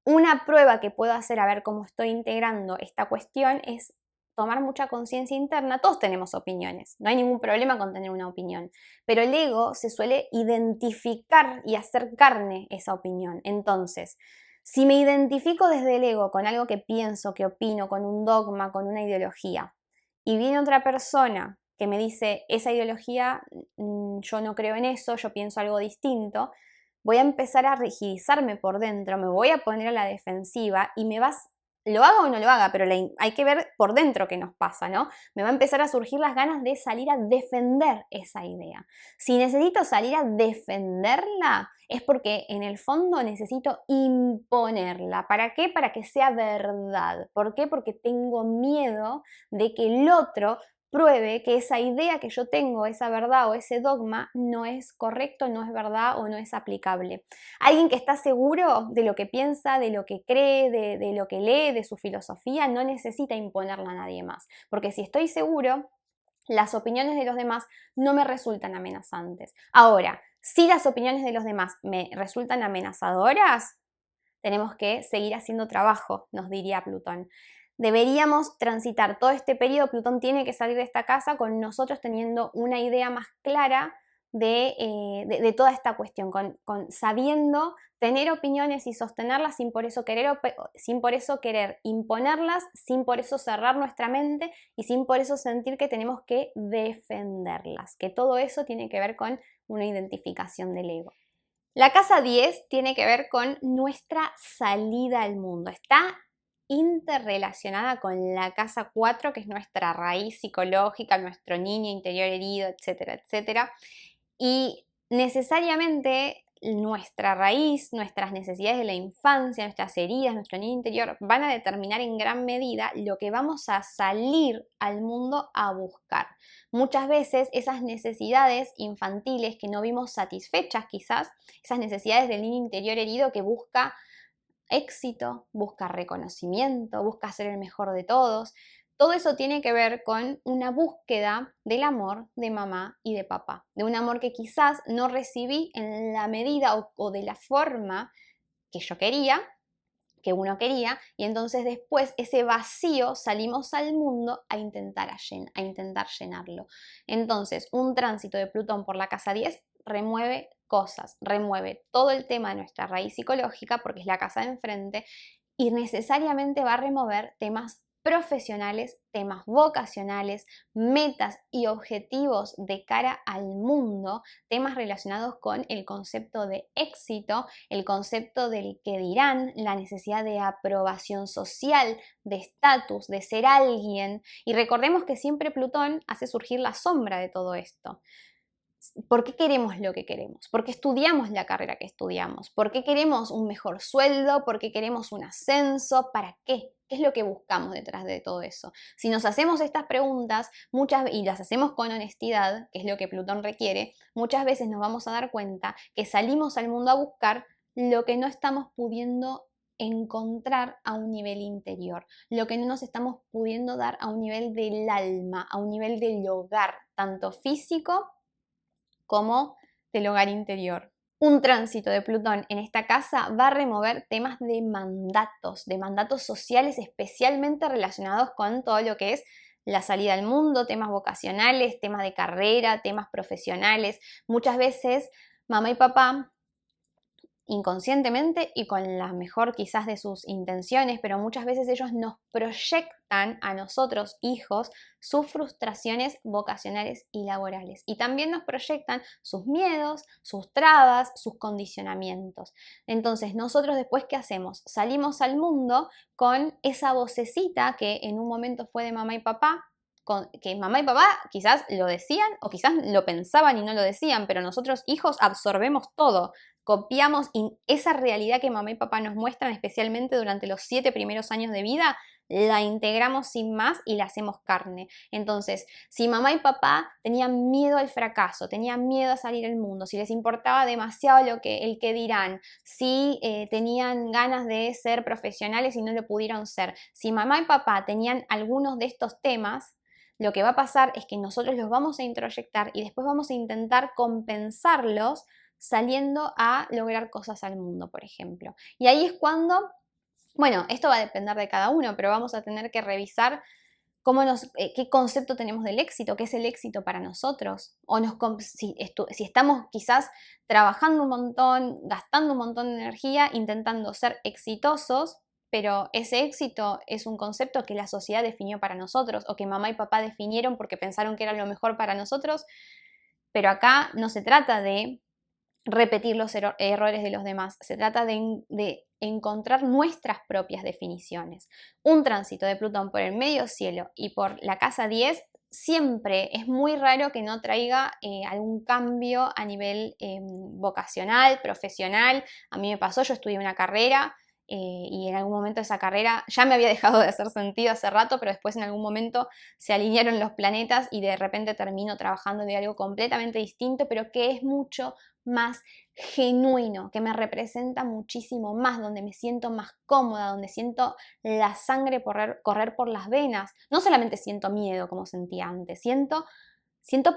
Una prueba que puedo hacer a ver cómo estoy integrando esta cuestión es tomar mucha conciencia interna, todos tenemos opiniones, no hay ningún problema con tener una opinión, pero el ego se suele identificar y hacer carne esa opinión. Entonces, si me identifico desde el ego con algo que pienso, que opino, con un dogma, con una ideología, y viene otra persona que me dice, esa ideología, yo no creo en eso, yo pienso algo distinto, voy a empezar a rigidizarme por dentro, me voy a poner a la defensiva y lo haga o no lo haga, pero hay que ver por dentro qué nos pasa, ¿no? Me va a empezar a surgir las ganas de salir a defender esa idea. Si necesito salir a defenderla, es porque en el fondo necesito imponerla. ¿Para qué? Para que sea verdad. ¿Por qué? Porque tengo miedo de que el otro pruebe que esa idea que yo tengo, esa verdad o ese dogma no es correcto, no es verdad o no es aplicable. Alguien que está seguro de lo que piensa, de lo que cree, de lo que lee, de su filosofía, no necesita imponerla a nadie más. Porque si estoy seguro, las opiniones de los demás no me resultan amenazantes. Ahora, si las opiniones de los demás me resultan amenazadoras, tenemos que seguir haciendo trabajo, nos diría Plutón. Deberíamos transitar todo este periodo, Plutón tiene que salir de esta casa con nosotros teniendo una idea más clara de toda esta cuestión, sabiendo tener opiniones y sostenerlas sin por eso querer imponerlas, sin por eso cerrar nuestra mente y sin por eso sentir que tenemos que defenderlas, que todo eso tiene que ver con una identificación del ego. La casa 10 tiene que ver con nuestra salida al mundo. Está interrelacionada con la casa 4, que es nuestra raíz psicológica, nuestro niño interior herido, etcétera, etcétera. Y necesariamente nuestra raíz, nuestras necesidades de la infancia, nuestras heridas, nuestro niño interior van a determinar en gran medida lo que vamos a salir al mundo a buscar. Muchas veces esas necesidades infantiles que no vimos satisfechas quizás, esas necesidades del niño interior herido que busca éxito, busca reconocimiento, busca ser el mejor de todos. Todo eso tiene que ver con una búsqueda del amor de mamá y de papá, de un amor que quizás no recibí en la medida o de la forma que yo quería, que uno quería, y entonces después ese vacío salimos al mundo a intentar llenarlo. Entonces, un tránsito de Plutón por la casa 10 remueve cosas, remueve todo el tema de nuestra raíz psicológica, porque es la casa de enfrente, y necesariamente va a remover temas profesionales, temas vocacionales, metas y objetivos de cara al mundo, temas relacionados con el concepto de éxito, el concepto del que dirán, la necesidad de aprobación social, de estatus, de ser alguien. Y recordemos que siempre Plutón hace surgir la sombra de todo esto. ¿Por qué queremos lo que queremos? ¿Por qué estudiamos la carrera que estudiamos? ¿Por qué queremos un mejor sueldo? ¿Por qué queremos un ascenso? ¿Para qué? ¿Qué es lo que buscamos detrás de todo eso? Si nos hacemos estas preguntas y las hacemos con honestidad, que es lo que Plutón requiere, muchas veces nos vamos a dar cuenta que salimos al mundo a buscar lo que no estamos pudiendo encontrar a un nivel interior, lo que no nos estamos pudiendo dar a un nivel del alma, a un nivel del hogar, tanto físico como del hogar interior. Un tránsito de Plutón en esta casa va a remover temas de mandatos sociales especialmente relacionados con todo lo que es la salida al mundo, temas vocacionales, temas de carrera, temas profesionales. Muchas veces mamá y papá inconscientemente y con la mejor quizás de sus intenciones, pero muchas veces ellos nos proyectan a nosotros, hijos, sus frustraciones vocacionales y laborales. Y también nos proyectan sus miedos, sus trabas, sus condicionamientos. Entonces, nosotros después, ¿qué hacemos? Salimos al mundo con esa vocecita que en un momento fue de mamá y papá, que mamá y papá quizás lo decían o quizás lo pensaban y no lo decían, pero nosotros hijos absorbemos todo, copiamos y esa realidad que mamá y papá nos muestran, especialmente durante los 7 primeros años de vida, la integramos sin más y la hacemos carne. Entonces, si mamá y papá tenían miedo al fracaso, tenían miedo a salir al mundo, si les importaba demasiado el que dirán, si tenían ganas de ser profesionales y no lo pudieron ser, si mamá y papá tenían algunos de estos temas, lo que va a pasar es que nosotros los vamos a introyectar y después vamos a intentar compensarlos saliendo a lograr cosas al mundo, por ejemplo. Y ahí es cuando, bueno, esto va a depender de cada uno, pero vamos a tener que revisar qué concepto tenemos del éxito, qué es el éxito para nosotros, o si estamos quizás trabajando un montón, gastando un montón de energía, intentando ser exitosos, pero ese éxito es un concepto que la sociedad definió para nosotros, o que mamá y papá definieron porque pensaron que era lo mejor para nosotros, pero acá no se trata de repetir los errores de los demás, se trata de encontrar nuestras propias definiciones. Un tránsito de Plutón por el medio cielo y por la casa 10 siempre es muy raro que no traiga algún cambio a nivel vocacional, profesional. A mí me pasó, yo estudié una carrera y en algún momento esa carrera ya me había dejado de hacer sentido hace rato, pero después en algún momento se alinearon los planetas y de repente termino trabajando de algo completamente distinto, pero que es mucho más genuino, que me representa muchísimo más, donde me siento más cómoda, donde siento la sangre correr por las venas. No solamente siento miedo como sentía antes, siento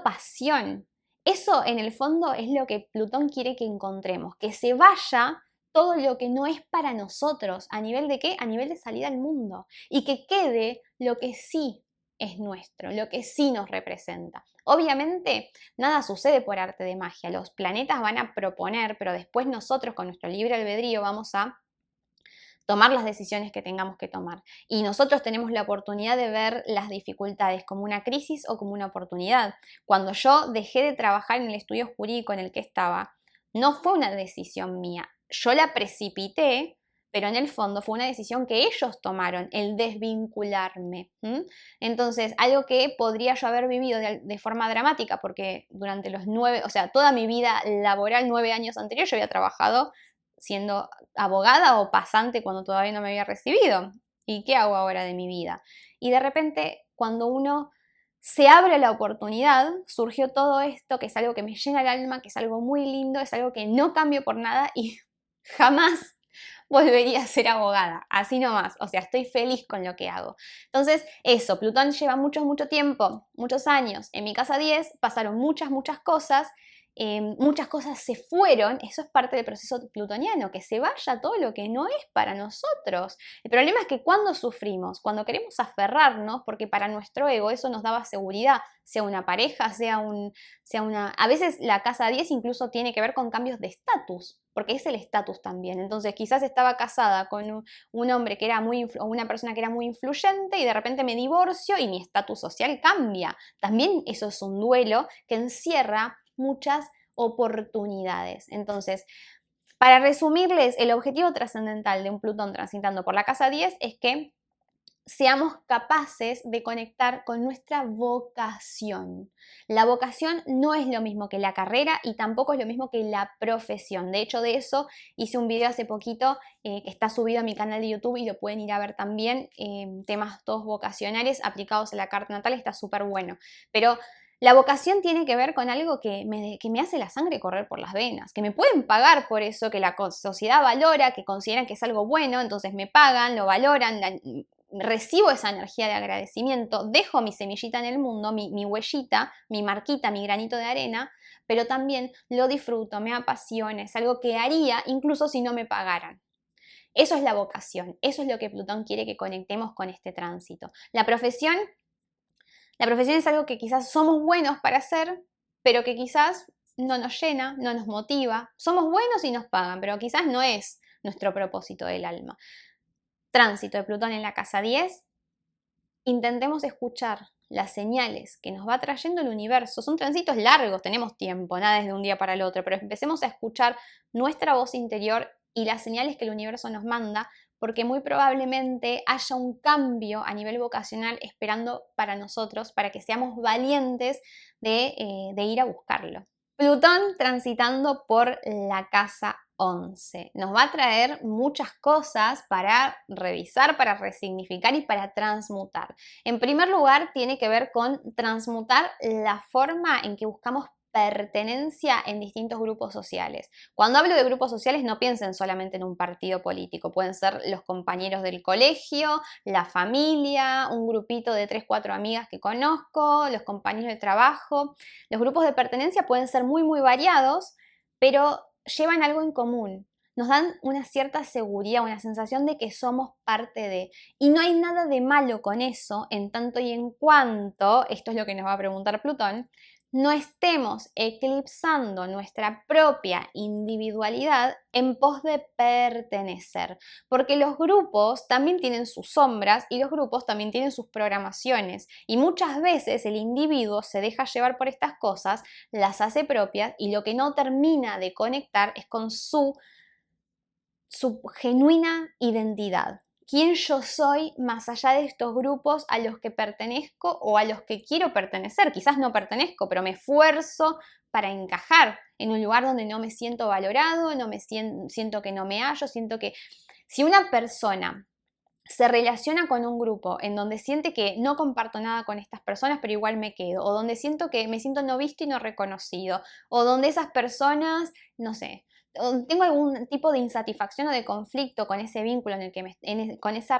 pasión. Eso en el fondo es lo que Plutón quiere que encontremos, que se vaya todo lo que no es para nosotros. ¿A nivel de qué? A nivel de salida al mundo. Y que quede lo que sí es nuestro, lo que sí nos representa. Obviamente, nada sucede por arte de magia. Los planetas van a proponer, pero después nosotros con nuestro libre albedrío vamos a tomar las decisiones que tengamos que tomar. Y nosotros tenemos la oportunidad de ver las dificultades como una crisis o como una oportunidad. Cuando yo dejé de trabajar en el estudio jurídico en el que estaba, no fue una decisión mía. Yo la precipité, pero en el fondo fue una decisión que ellos tomaron, el desvincularme. Entonces, algo que podría yo haber vivido de forma dramática, porque durante los 9, o sea, toda mi vida laboral, 9 años anteriores, yo había trabajado siendo abogada o pasante cuando todavía no me había recibido. ¿Y qué hago ahora de mi vida? Y de repente, cuando uno se abre la oportunidad, surgió todo esto, que es algo que me llena el alma, que es algo muy lindo, es algo que no cambio por nada y jamás volvería a ser abogada, así nomás, o sea, estoy feliz con lo que hago. Entonces, eso, Plutón lleva mucho tiempo, muchos años. En mi casa 10 pasaron muchas cosas. Muchas cosas se fueron, eso es parte del proceso plutoniano, que se vaya todo lo que no es para nosotros. El problema es que cuando sufrimos, cuando queremos aferrarnos, porque para nuestro ego eso nos daba seguridad, sea una pareja, sea una... A veces la casa 10 incluso tiene que ver con cambios de estatus, porque es el estatus también. Entonces quizás estaba casada con un hombre que era o una persona que era muy influyente y de repente me divorcio y mi estatus social cambia. También eso es un duelo que encierra muchas oportunidades. Entonces, para resumirles, el objetivo trascendental de un Plutón transitando por la casa 10 es que seamos capaces de conectar con nuestra vocación. La vocación no es lo mismo que la carrera y tampoco es lo mismo que la profesión. De hecho, de eso hice un video hace poquito que está subido a mi canal de YouTube y lo pueden ir a ver también. Temas todos vocacionales aplicados a la carta natal, está súper bueno. Pero la vocación tiene que ver con algo que me hace la sangre correr por las venas, que me pueden pagar por eso, que la sociedad valora, que consideran que es algo bueno, entonces me pagan, lo valoran, recibo esa energía de agradecimiento, dejo mi semillita en el mundo, mi huellita, mi marquita, mi granito de arena, pero también lo disfruto, me apasiona, es algo que haría incluso si no me pagaran. Eso es la vocación, eso es lo que Plutón quiere que conectemos con este tránsito. La profesión es algo que quizás somos buenos para hacer, pero que quizás no nos llena, no nos motiva. Somos buenos y nos pagan, pero quizás no es nuestro propósito del alma. Tránsito de Plutón en la casa 10, intentemos escuchar las señales que nos va trayendo el universo. Son tránsitos largos, tenemos tiempo, nada es de un día para el otro, pero empecemos a escuchar nuestra voz interior y las señales que el universo nos manda, porque muy probablemente haya un cambio a nivel vocacional esperando para nosotros, para que seamos valientes de ir a buscarlo. Plutón transitando por la casa 11. Nos va a traer muchas cosas para revisar, para resignificar y para transmutar. En primer lugar, tiene que ver con transmutar la forma en que buscamos pertenencia en distintos grupos sociales. Cuando hablo de grupos sociales, no piensen solamente en un partido político, pueden ser los compañeros del colegio, la familia, un grupito de 3, 4 amigas que conozco, los compañeros de trabajo. Los grupos de pertenencia pueden ser muy variados, pero llevan algo en común. nos dan una cierta seguridad, una sensación de que somos parte de. Y no hay nada de malo con eso, en tanto y en cuanto, esto es lo que nos va a preguntar Plutón, no estemos eclipsando nuestra propia individualidad en pos de pertenecer, porque los grupos también tienen sus sombras y los grupos también tienen sus programaciones, y muchas veces el individuo se deja llevar por estas cosas, las hace propias y lo que no termina de conectar es con su genuina identidad. ¿Quién yo soy más allá de estos grupos a los que pertenezco o a los que quiero pertenecer? Quizás no pertenezco, pero me esfuerzo para encajar en un lugar donde no me siento valorado, no me siento que no me hallo, siento que si una persona se relaciona con un grupo en donde siente que no comparto nada con estas personas, pero igual me quedo, o donde siento que me siento no visto y no reconocido, o donde esas personas, no sé, tengo algún tipo de insatisfacción o de conflicto con ese vínculo en el que con esa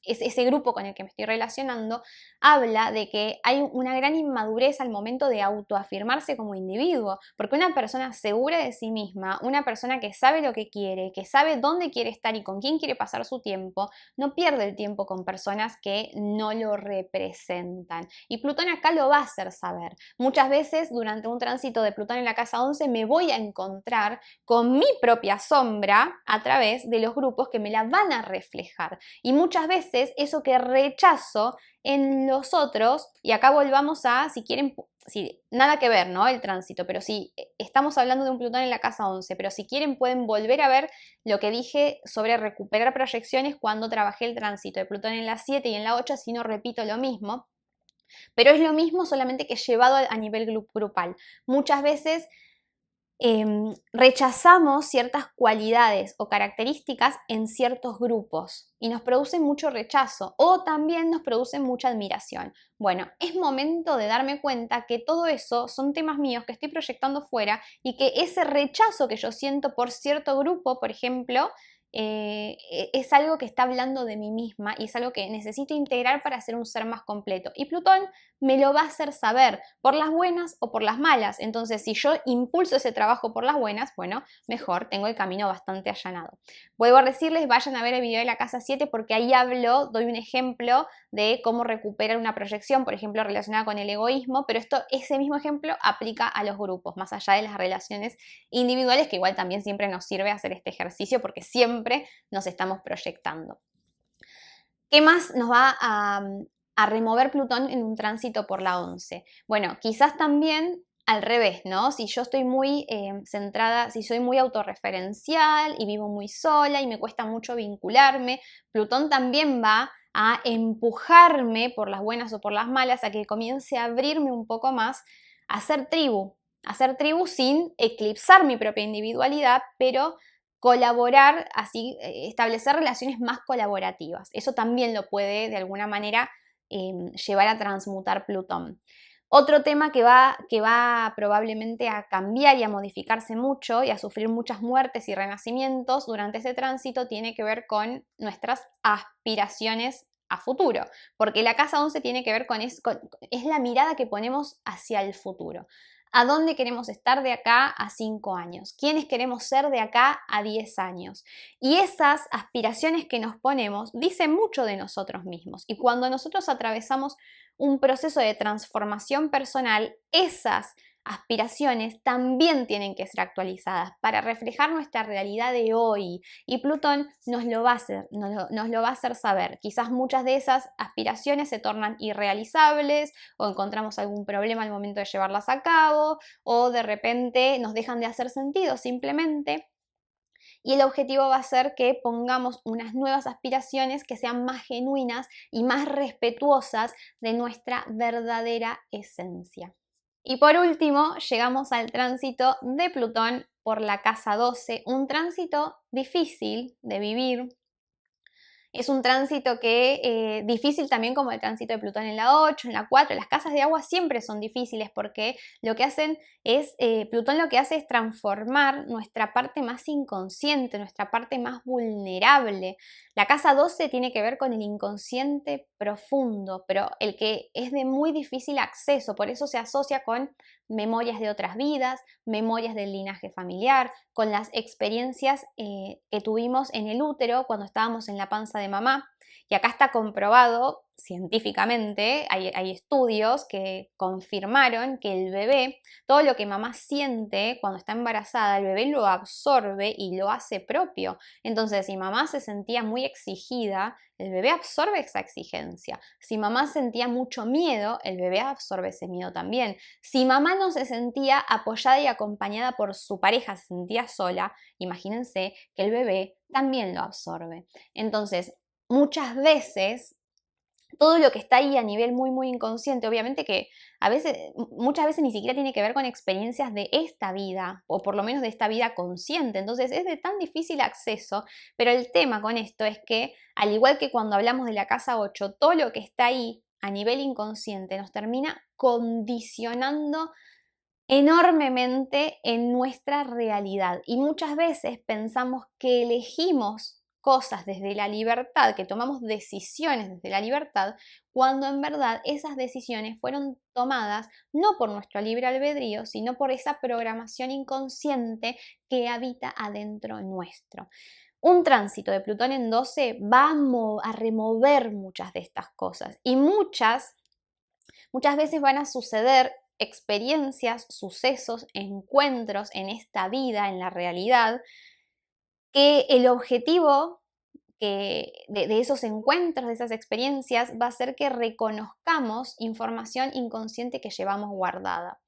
ese grupo con el que me estoy relacionando, habla de que hay una gran inmadurez al momento de autoafirmarse como individuo, porque una persona segura de sí misma, una persona que sabe lo que quiere, que sabe dónde quiere estar y con quién quiere pasar su tiempo, no pierde el tiempo con personas que no lo representan. Y Plutón acá lo va a hacer saber. Muchas veces durante un tránsito de Plutón en la casa 11 me voy a encontrar con mi propia sombra a través de los grupos que me la van a reflejar. Y muchas veces eso que rechazo en los otros, y acá volvamos a, si quieren, nada que ver, ¿no? El tránsito, pero si estamos hablando de un Plutón en la casa 11, pero si quieren pueden volver a ver lo que dije sobre recuperar proyecciones cuando trabajé el tránsito de Plutón en la 7 y en la 8, si no repito lo mismo, pero es lo mismo solamente que llevado a nivel grupal. Muchas veces rechazamos ciertas cualidades o características en ciertos grupos y nos producen mucho rechazo o también nos producen mucha admiración. Bueno, es momento de darme cuenta que todo eso son temas míos que estoy proyectando fuera y que ese rechazo que yo siento por cierto grupo, por ejemplo, es algo que está hablando de mí misma y es algo que necesito integrar para ser un ser más completo. Y Plutón me lo va a hacer saber por las buenas o por las malas. Entonces, si yo impulso ese trabajo por las buenas, bueno, mejor, tengo el camino bastante allanado. Vuelvo a decirles, vayan a ver el video de la casa 7 porque ahí doy un ejemplo de cómo recuperar una proyección, por ejemplo, relacionada con el egoísmo, pero ese mismo ejemplo aplica a los grupos, más allá de las relaciones individuales, que igual también siempre nos sirve hacer este ejercicio porque siempre nos estamos proyectando. ¿Qué más nos va a remover Plutón en un tránsito por la 11? Bueno, quizás también al revés, ¿no? Si yo estoy muy centrada, si soy muy autorreferencial y vivo muy sola y me cuesta mucho vincularme, Plutón también va a empujarme por las buenas o por las malas a que comience a abrirme un poco más a hacer tribu sin eclipsar mi propia individualidad, pero colaborar, así establecer relaciones más colaborativas. Eso también lo puede de alguna manera llevar a transmutar Plutón. Otro tema que va probablemente a cambiar y a modificarse mucho y a sufrir muchas muertes y renacimientos durante ese tránsito tiene que ver con nuestras aspiraciones a futuro, porque la casa 11 tiene que ver es la mirada que ponemos hacia el futuro. ¿A dónde queremos estar de acá a 5 años? ¿Quiénes queremos ser de acá a 10 años? Y esas aspiraciones que nos ponemos dicen mucho de nosotros mismos. Y cuando nosotros atravesamos un proceso de transformación personal, esas aspiraciones también tienen que ser actualizadas para reflejar nuestra realidad de hoy. Y Plutón nos lo va a hacer saber. Quizás muchas de esas aspiraciones se tornan irrealizables o encontramos algún problema al momento de llevarlas a cabo o de repente nos dejan de hacer sentido simplemente. Y el objetivo va a ser que pongamos unas nuevas aspiraciones que sean más genuinas y más respetuosas de nuestra verdadera esencia. Y por último, llegamos al tránsito de Plutón por la casa 12, un tránsito difícil de vivir. Es un tránsito que difícil también como el tránsito de Plutón en la 8, en la 4. Las casas de agua siempre son difíciles porque lo que hacen es, Plutón lo que hace es transformar nuestra parte más inconsciente, nuestra parte más vulnerable. La casa 12 tiene que ver con el inconsciente profundo, pero el que es de muy difícil acceso, por eso se asocia con memorias de otras vidas, memorias del linaje familiar, con las experiencias que tuvimos en el útero cuando estábamos en la panza de mamá. Y acá está comprobado científicamente, hay estudios que confirmaron que el bebé, todo lo que mamá siente cuando está embarazada, el bebé lo absorbe y lo hace propio. Entonces, si mamá se sentía muy exigida, el bebé absorbe esa exigencia. Si mamá sentía mucho miedo, el bebé absorbe ese miedo también. Si mamá no se sentía apoyada y acompañada por su pareja, se sentía sola, imagínense que el bebé también lo absorbe. Entonces, muchas veces todo lo que está ahí a nivel muy inconsciente, obviamente que muchas veces ni siquiera tiene que ver con experiencias de esta vida, o por lo menos de esta vida consciente, entonces es de tan difícil acceso, pero el tema con esto es que, al igual que cuando hablamos de la casa 8, todo lo que está ahí a nivel inconsciente nos termina condicionando enormemente en nuestra realidad y muchas veces pensamos que elegimos cosas desde la libertad, que tomamos decisiones desde la libertad, cuando en verdad esas decisiones fueron tomadas no por nuestro libre albedrío, sino por esa programación inconsciente que habita adentro nuestro. Un tránsito de Plutón en 12 va a remover muchas de estas cosas y muchas veces van a suceder experiencias, sucesos, encuentros en esta vida, en la realidad, que el objetivo de esos encuentros, de esas experiencias, va a ser que reconozcamos información inconsciente que llevamos guardada.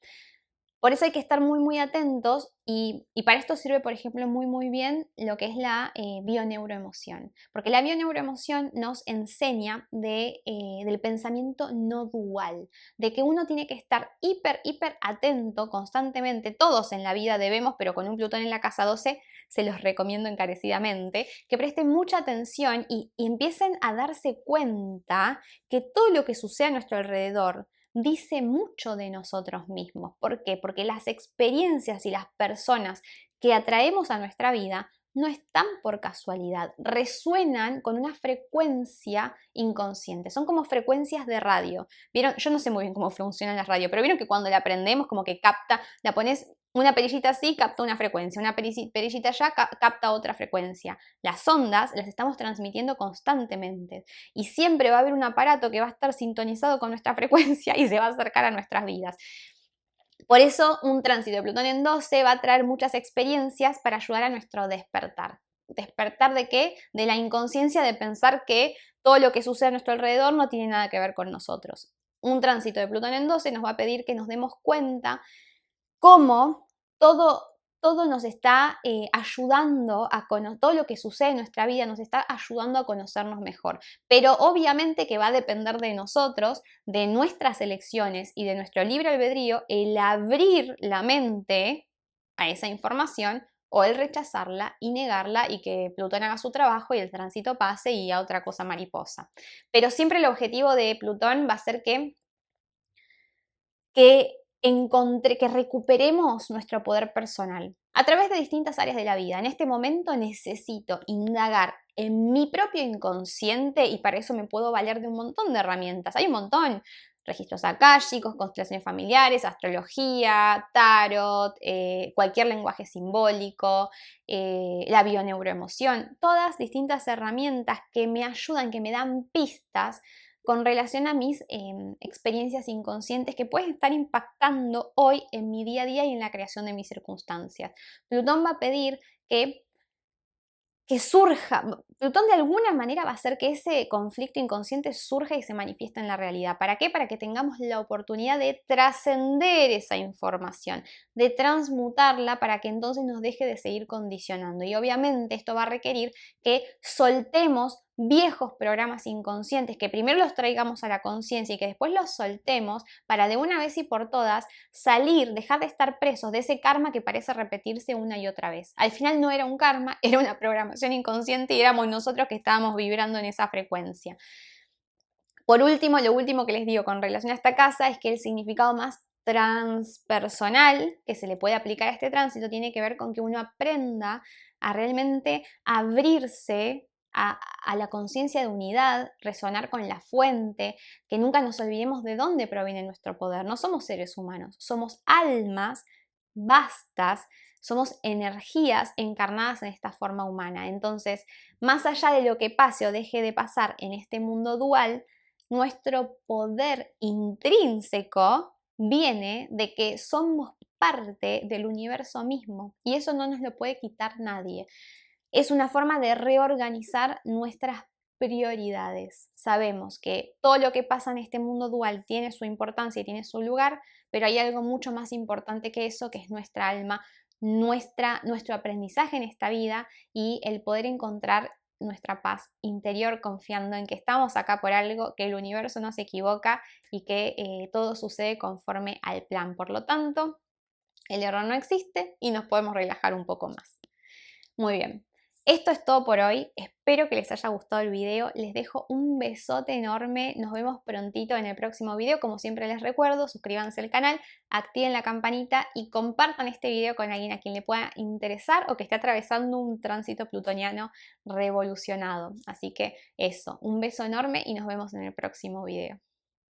Por eso hay que estar muy atentos y para esto sirve, por ejemplo, muy bien lo que es la bioneuroemoción. Porque la bioneuroemoción nos enseña del pensamiento no dual, de que uno tiene que estar hiper atento constantemente. Todos en la vida debemos, pero con un Plutón en la casa 12 se los recomiendo encarecidamente, que presten mucha atención y empiecen a darse cuenta que todo lo que sucede a nuestro alrededor dice mucho de nosotros mismos. ¿Por qué? Porque las experiencias y las personas que atraemos a nuestra vida no están por casualidad, resuenan con una frecuencia inconsciente, son como frecuencias de radio. ¿Vieron? Yo no sé muy bien cómo funcionan las radios, pero vieron que cuando la prendemos como que capta, la pones una perillita así, capta una frecuencia, una perillita allá, capta otra frecuencia. Las ondas las estamos transmitiendo constantemente y siempre va a haber un aparato que va a estar sintonizado con nuestra frecuencia y se va a acercar a nuestras vidas. Por eso un tránsito de Plutón en 12 va a traer muchas experiencias para ayudar a nuestro despertar. ¿Despertar de qué? De la inconsciencia de pensar que todo lo que sucede a nuestro alrededor no tiene nada que ver con nosotros. Un tránsito de Plutón en 12 nos va a pedir que nos demos cuenta cómo todo nos está ayudando a conocer, todo lo que sucede en nuestra vida nos está ayudando a conocernos mejor. Pero obviamente que va a depender de nosotros, de nuestras elecciones y de nuestro libre albedrío, el abrir la mente a esa información o el rechazarla y negarla y que Plutón haga su trabajo y el tránsito pase y a otra cosa mariposa. Pero siempre el objetivo de Plutón va a ser que recuperemos nuestro poder personal a través de distintas áreas de la vida. En este momento necesito indagar en mi propio inconsciente y para eso me puedo valer de un montón de herramientas. Hay un montón. Registros akáshicos, constelaciones familiares, astrología, tarot, cualquier lenguaje simbólico, la bioneuroemoción, todas distintas herramientas que me ayudan, que me dan pistas con relación a mis experiencias inconscientes que pueden estar impactando hoy en mi día a día y en la creación de mis circunstancias. Plutón va a pedir que surja, Plutón de alguna manera va a hacer que ese conflicto inconsciente surja y se manifieste en la realidad. ¿Para qué? Para que tengamos la oportunidad de trascender esa información, de transmutarla para que entonces nos deje de seguir condicionando. Y obviamente esto va a requerir que soltemos viejos programas inconscientes, que primero los traigamos a la conciencia y que después los soltemos para de una vez y por todas salir, dejar de estar presos de ese karma que parece repetirse una y otra vez. Al final no era un karma, era una programación inconsciente y éramos nosotros que estábamos vibrando en esa frecuencia. Por último, lo último que les digo con relación a esta casa es que el significado más transpersonal que se le puede aplicar a este tránsito tiene que ver con que uno aprenda a realmente abrirse a la conciencia de unidad, resonar con la fuente, que nunca nos olvidemos de dónde proviene nuestro poder. No somos seres humanos, somos almas vastas, somos energías encarnadas en esta forma humana. Entonces, más allá de lo que pase o deje de pasar en este mundo dual, nuestro poder intrínseco viene de que somos parte del universo mismo y eso no nos lo puede quitar nadie. Es una forma de reorganizar nuestras prioridades. Sabemos que todo lo que pasa en este mundo dual tiene su importancia y tiene su lugar, pero hay algo mucho más importante que eso, que es nuestra alma, nuestro aprendizaje en esta vida y el poder encontrar nuestra paz interior confiando en que estamos acá por algo, que el universo no se equivoca y que todo sucede conforme al plan. Por lo tanto, el error no existe y nos podemos relajar un poco más. Muy bien, esto es todo por hoy. Espero que les haya gustado el video. Les dejo un besote enorme. Nos vemos prontito en el próximo video. Como siempre les recuerdo, suscríbanse al canal, activen la campanita y compartan este video con alguien a quien le pueda interesar o que esté atravesando un tránsito plutoniano revolucionado. Así que eso, un beso enorme y nos vemos en el próximo video.